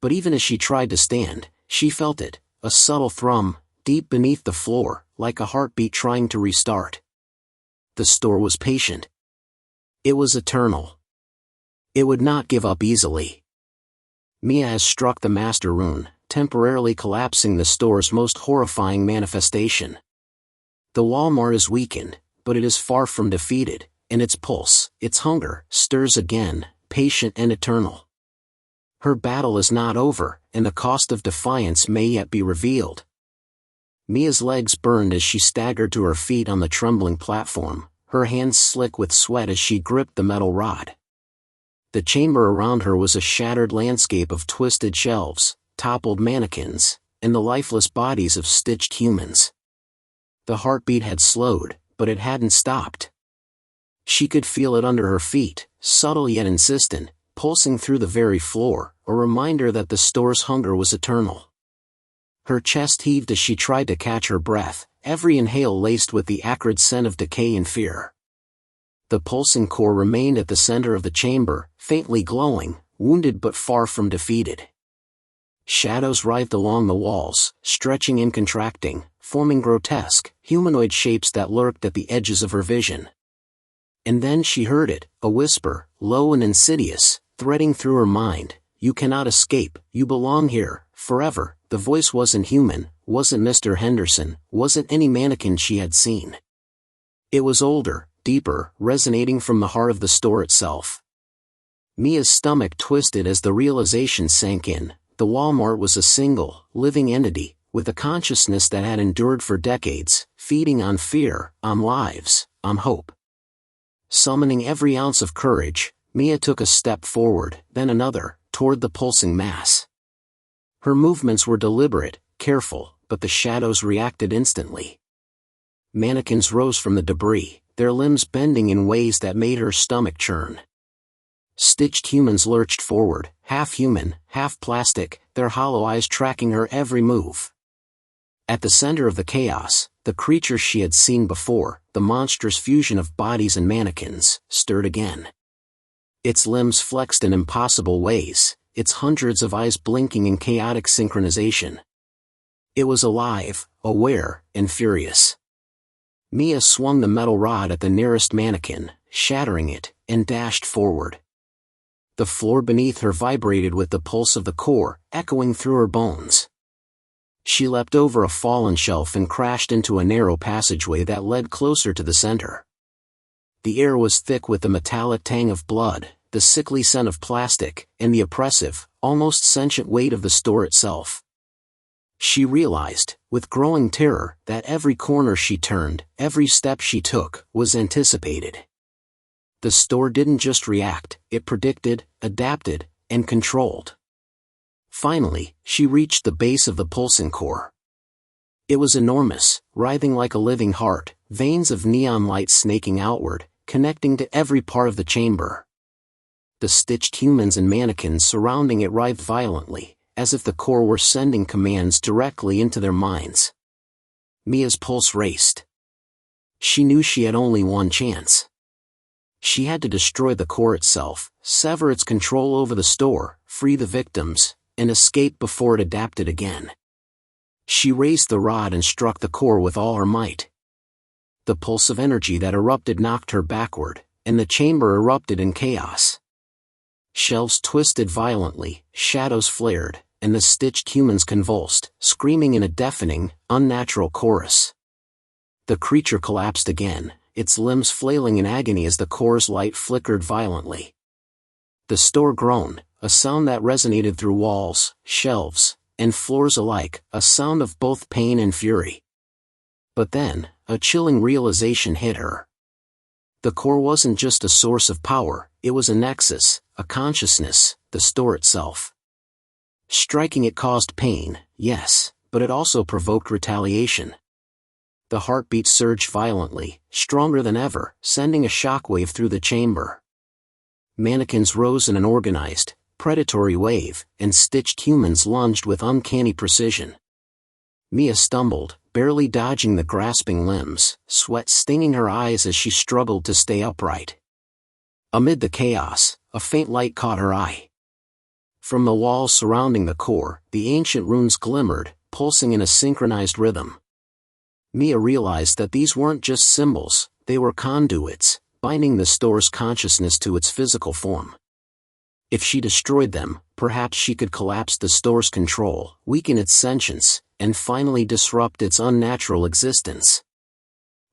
But even as she tried to stand, she felt it, a subtle thrum, deep beneath the floor, like a heartbeat trying to restart. The store was patient. It was eternal. It would not give up easily. Mia has struck the master rune, temporarily collapsing the store's most horrifying manifestation. The Walmart is weakened, but it is far from defeated, and its pulse, its hunger, stirs again, patient and eternal. Her battle is not over, and the cost of defiance may yet be revealed. Mia's legs burned as she staggered to her feet on the trembling platform, her hands slick with sweat as she gripped the metal rod. The chamber around her was a shattered landscape of twisted shelves, toppled mannequins, and the lifeless bodies of stitched humans. The heartbeat had slowed, but it hadn't stopped. She could feel it under her feet, subtle yet insistent, pulsing through the very floor, a reminder that the store's hunger was eternal. Her chest heaved as she tried to catch her breath, every inhale laced with the acrid scent of decay and fear. The pulsing core remained at the center of the chamber, faintly glowing, wounded but far from defeated. Shadows writhed along the walls, stretching and contracting, forming grotesque, humanoid shapes that lurked at the edges of her vision. And then she heard it, a whisper, low and insidious, threading through her mind. "You cannot escape, you belong here, forever." The voice wasn't human, wasn't Mr. Henderson, wasn't any mannequin she had seen. It was older, deeper, resonating from the heart of the store itself. Mia's stomach twisted as the realization sank in. The Walmart was a single, living entity, with a consciousness that had endured for decades, feeding on fear, on lives, on hope. Summoning every ounce of courage, Mia took a step forward, then another, toward the pulsing mass. Her movements were deliberate, careful, but the shadows reacted instantly. Mannequins rose from the debris, their limbs bending in ways that made her stomach churn. Stitched humans lurched forward, half human, half plastic, their hollow eyes tracking her every move. At the center of the chaos, the creature she had seen before, the monstrous fusion of bodies and mannequins, stirred again. Its limbs flexed in impossible ways, its hundreds of eyes blinking in chaotic synchronization. It was alive, aware, and furious. Mia swung the metal rod at the nearest mannequin, shattering it, and dashed forward. The floor beneath her vibrated with the pulse of the core, echoing through her bones. She leapt over a fallen shelf and crashed into a narrow passageway that led closer to the center. The air was thick with the metallic tang of blood, the sickly scent of plastic, and the oppressive, almost sentient weight of the store itself. She realized, with growing terror, that every corner she turned, every step she took, was anticipated. The store didn't just react, it predicted, adapted, and controlled. Finally, she reached the base of the pulsing core. It was enormous, writhing like a living heart, veins of neon light snaking outward, connecting to every part of the chamber. The stitched humans and mannequins surrounding it writhed violently, as if the core were sending commands directly into their minds. Mia's pulse raced. She knew she had only one chance. She had to destroy the core itself, sever its control over the store, free the victims, and escape before it adapted again. She raised the rod and struck the core with all her might. The pulse of energy that erupted knocked her backward, and the chamber erupted in chaos. Shelves twisted violently, shadows flared, and the stitched humans convulsed, screaming in a deafening, unnatural chorus. The creature collapsed again, its limbs flailing in agony as the core's light flickered violently. The store groaned, a sound that resonated through walls, shelves, and floors alike, a sound of both pain and fury. But then, a chilling realization hit her. The core wasn't just a source of power, it was a nexus, a consciousness, the store itself. Striking it caused pain, yes, but it also provoked retaliation. The heartbeat surged violently, stronger than ever, sending a shockwave through the chamber. Mannequins rose in an organized, predatory wave, and stitched humans lunged with uncanny precision. Mia stumbled, barely dodging the grasping limbs, sweat stinging her eyes as she struggled to stay upright. Amid the chaos, a faint light caught her eye. From the walls surrounding the core, the ancient runes glimmered, pulsing in a synchronized rhythm. Mia realized that these weren't just symbols, they were conduits, binding the store's consciousness to its physical form. If she destroyed them, perhaps she could collapse the store's control, weaken its sentience, and finally disrupt its unnatural existence.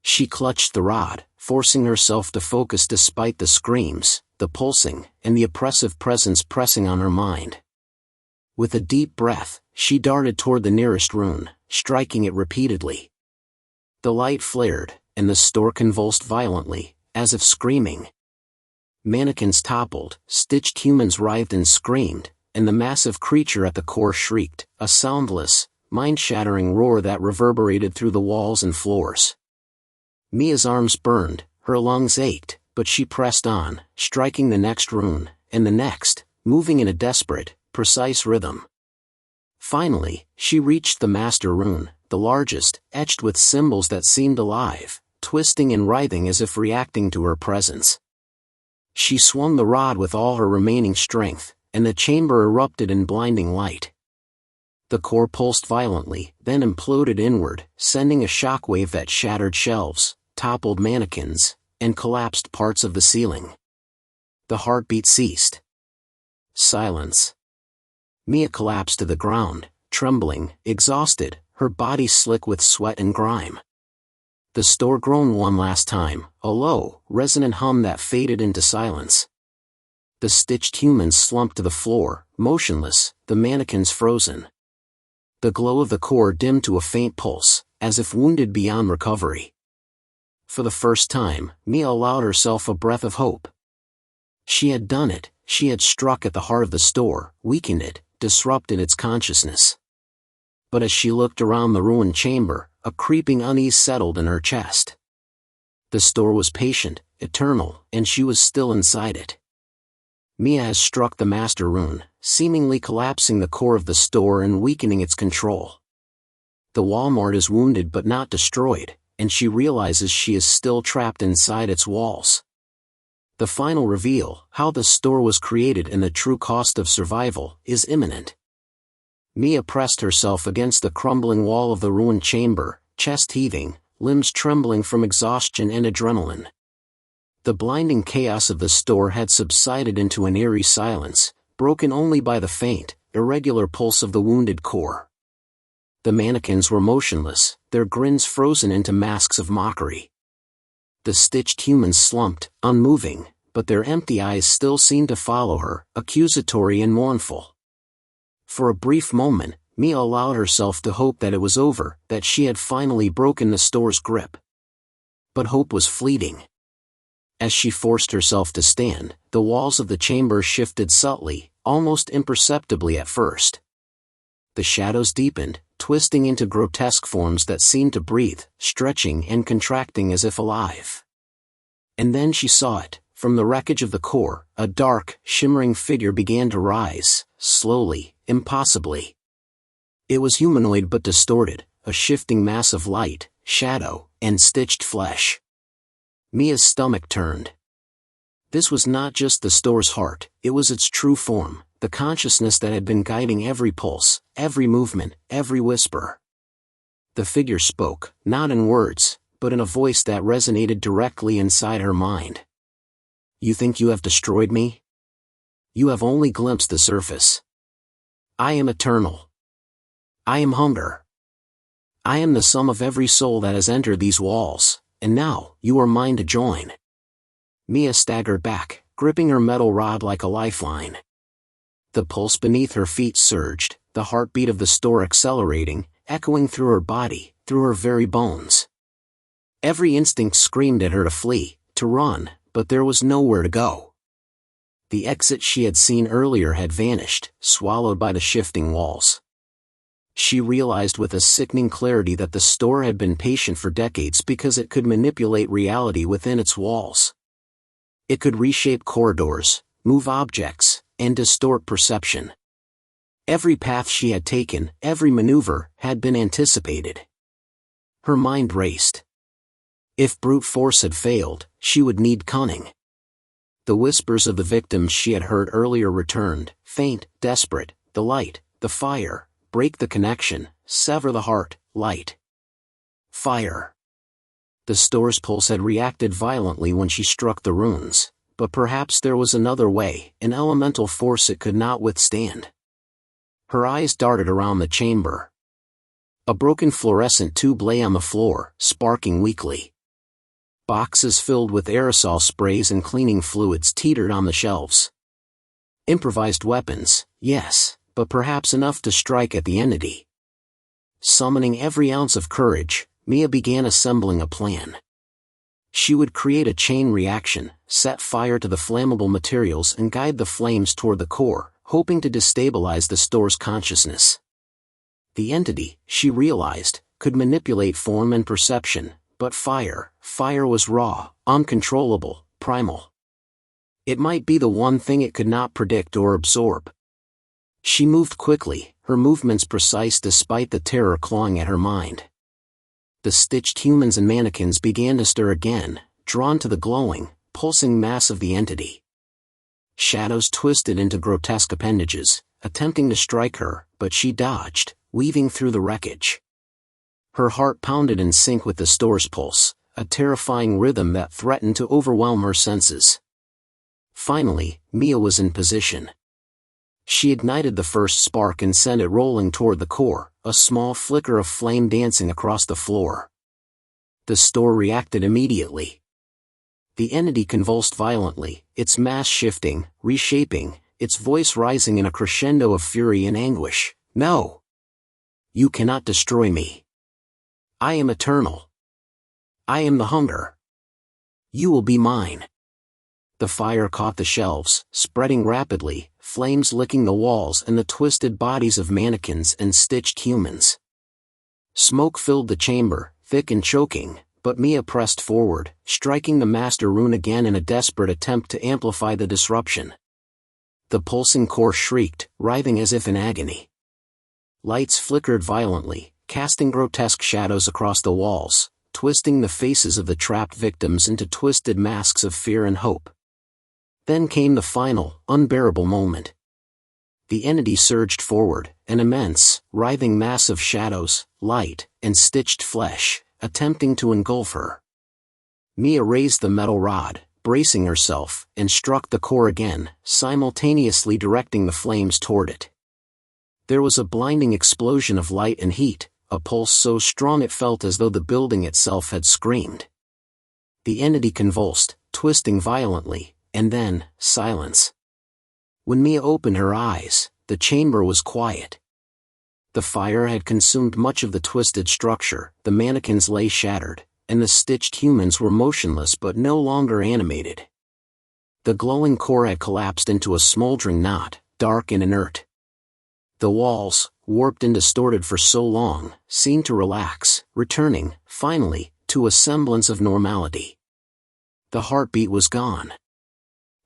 She clutched the rod, forcing herself to focus despite the screams, the pulsing, and the oppressive presence pressing on her mind. With a deep breath, she darted toward the nearest rune, striking it repeatedly. The light flared, and the store convulsed violently, as if screaming. Mannequins toppled, stitched humans writhed and screamed, and the massive creature at the core shrieked, a soundless, mind-shattering roar that reverberated through the walls and floors. Mia's arms burned, her lungs ached, but she pressed on, striking the next rune, and the next, moving in a desperate, precise rhythm. Finally, she reached the master rune, the largest, etched with symbols that seemed alive, twisting and writhing as if reacting to her presence. She swung the rod with all her remaining strength, and the chamber erupted in blinding light. The core pulsed violently, then imploded inward, sending a shockwave that shattered shelves, toppled mannequins, and collapsed parts of the ceiling. The heartbeat ceased. Silence. Mia collapsed to the ground, trembling, exhausted, her body slick with sweat and grime. The store groaned one last time, a low, resonant hum that faded into silence. The stitched humans slumped to the floor, motionless, the mannequins frozen. The glow of the core dimmed to a faint pulse, as if wounded beyond recovery. For the first time, Mia allowed herself a breath of hope. She had done it, she had struck at the heart of the store, weakened it, disrupted its consciousness. But as she looked around the ruined chamber, a creeping unease settled in her chest. The store was patient, eternal, and she was still inside it. Mia has struck the master rune, seemingly collapsing the core of the store and weakening its control. The Walmart is wounded but not destroyed, and she realizes she is still trapped inside its walls. The final reveal, how the store was created and the true cost of survival, is imminent. Mia pressed herself against the crumbling wall of the ruined chamber, chest heaving, limbs trembling from exhaustion and adrenaline. The blinding chaos of the store had subsided into an eerie silence, broken only by the faint, irregular pulse of the wounded core. The mannequins were motionless, their grins frozen into masks of mockery. The stitched humans slumped, unmoving, but their empty eyes still seemed to follow her, accusatory and mournful. For a brief moment, Mia allowed herself to hope that it was over, that she had finally broken the store's grip. But hope was fleeting. As she forced herself to stand, the walls of the chamber shifted subtly, almost imperceptibly at first. The shadows deepened, twisting into grotesque forms that seemed to breathe, stretching and contracting as if alive. And then she saw it. From the wreckage of the core, a dark, shimmering figure began to rise, slowly, impossibly. It was humanoid but distorted, a shifting mass of light, shadow, and stitched flesh. Mia's stomach turned. This was not just the store's heart, it was its true form, the consciousness that had been guiding every pulse, every movement, every whisper. The figure spoke, not in words, but in a voice that resonated directly inside her mind. You think you have destroyed me? You have only glimpsed the surface. I am eternal. I am hunger. I am the sum of every soul that has entered these walls, and now, you are mine to join. Mia staggered back, gripping her metal rod like a lifeline. The pulse beneath her feet surged, the heartbeat of the store accelerating, echoing through her body, through her very bones. Every instinct screamed at her to flee, to run, but there was nowhere to go. The exit she had seen earlier had vanished, swallowed by the shifting walls. She realized with a sickening clarity that the store had been patient for decades because it could manipulate reality within its walls. It could reshape corridors, move objects, and distort perception. Every path she had taken, every maneuver, had been anticipated. Her mind raced. If brute force had failed, she would need cunning. The whispers of the victims she had heard earlier returned, faint, desperate. The light, the fire, break the connection, sever the heart, light. Fire. The store's pulse had reacted violently when she struck the runes, but perhaps there was another way, an elemental force it could not withstand. Her eyes darted around the chamber. A broken fluorescent tube lay on the floor, sparking weakly. Boxes filled with aerosol sprays and cleaning fluids teetered on the shelves. Improvised weapons, yes, but perhaps enough to strike at the entity. Summoning every ounce of courage, Mia began assembling a plan. She would create a chain reaction, set fire to the flammable materials and guide the flames toward the core, hoping to destabilize the store's consciousness. The entity, she realized, could manipulate form and perception, but fire was raw, uncontrollable, primal. It might be the one thing it could not predict or absorb. She moved quickly, her movements precise despite the terror clawing at her mind. The stitched humans and mannequins began to stir again, drawn to the glowing, pulsing mass of the entity. Shadows twisted into grotesque appendages, attempting to strike her, but she dodged, weaving through the wreckage. Her heart pounded in sync with the store's pulse, a terrifying rhythm that threatened to overwhelm her senses. Finally, Mia was in position. She ignited the first spark and sent it rolling toward the core, a small flicker of flame dancing across the floor. The store reacted immediately. The entity convulsed violently, its mass shifting, reshaping, its voice rising in a crescendo of fury and anguish. "No! You cannot destroy me. I am eternal. I am the hunger. You will be mine." The fire caught the shelves, spreading rapidly, flames licking the walls and the twisted bodies of mannequins and stitched humans. Smoke filled the chamber, thick and choking, but Mia pressed forward, striking the master rune again in a desperate attempt to amplify the disruption. The pulsing core shrieked, writhing as if in agony. Lights flickered violently, casting grotesque shadows across the walls, twisting the faces of the trapped victims into twisted masks of fear and hope. Then came the final, unbearable moment. The entity surged forward, an immense, writhing mass of shadows, light, and stitched flesh, attempting to engulf her. Mia raised the metal rod, bracing herself, and struck the core again, simultaneously directing the flames toward it. There was a blinding explosion of light and heat, a pulse so strong it felt as though the building itself had screamed. The entity convulsed, twisting violently, and then, silence. When Mia opened her eyes, the chamber was quiet. The fire had consumed much of the twisted structure, the mannequins lay shattered, and the stitched humans were motionless but no longer animated. The glowing core had collapsed into a smoldering knot, dark and inert. The walls, warped and distorted for so long, seemed to relax, returning, finally, to a semblance of normality. The heartbeat was gone.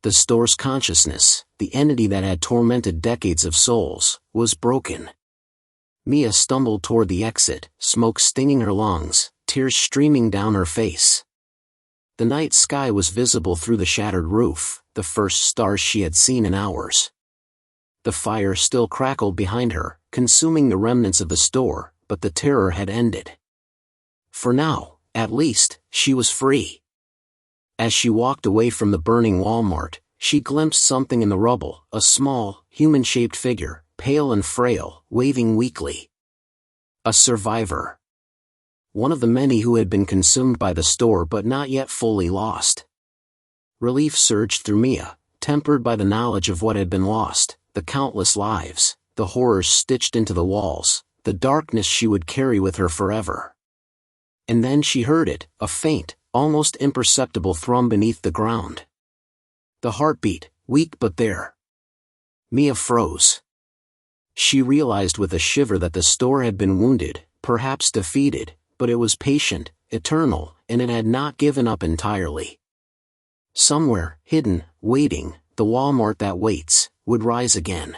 The store's consciousness, the entity that had tormented decades of souls, was broken. Mia stumbled toward the exit, smoke stinging her lungs, tears streaming down her face. The night sky was visible through the shattered roof, the first stars she had seen in hours. The fire still crackled behind her, consuming the remnants of the store, but the terror had ended. For now, at least, she was free. As she walked away from the burning Walmart, she glimpsed something in the rubble, a small, human-shaped figure, pale and frail, waving weakly. A survivor. One of the many who had been consumed by the store but not yet fully lost. Relief surged through Mia, tempered by the knowledge of what had been lost, the countless lives, the horrors stitched into the walls, the darkness she would carry with her forever. And then she heard it, a faint, almost imperceptible thrum beneath the ground. The heartbeat, weak but there. Mia froze. She realized with a shiver that the store had been wounded, perhaps defeated, but it was patient, eternal, and it had not given up entirely. Somewhere, hidden, waiting, the Walmart that waits, would rise again.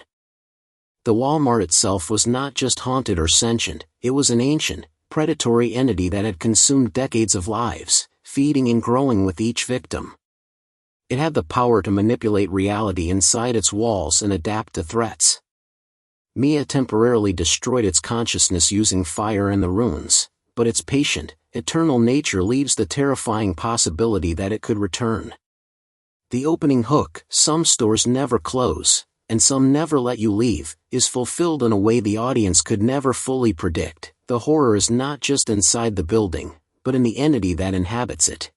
The Walmart itself was not just haunted or sentient, it was an ancient, predatory entity that had consumed decades of lives, feeding and growing with each victim. It had the power to manipulate reality inside its walls and adapt to threats. Mia temporarily destroyed its consciousness using fire and the runes, but its patient, eternal nature leaves the terrifying possibility that it could return. The opening hook, "Some stores never close, and some never let you leave," is fulfilled in a way the audience could never fully predict. The horror is not just inside the building, but in the entity that inhabits it.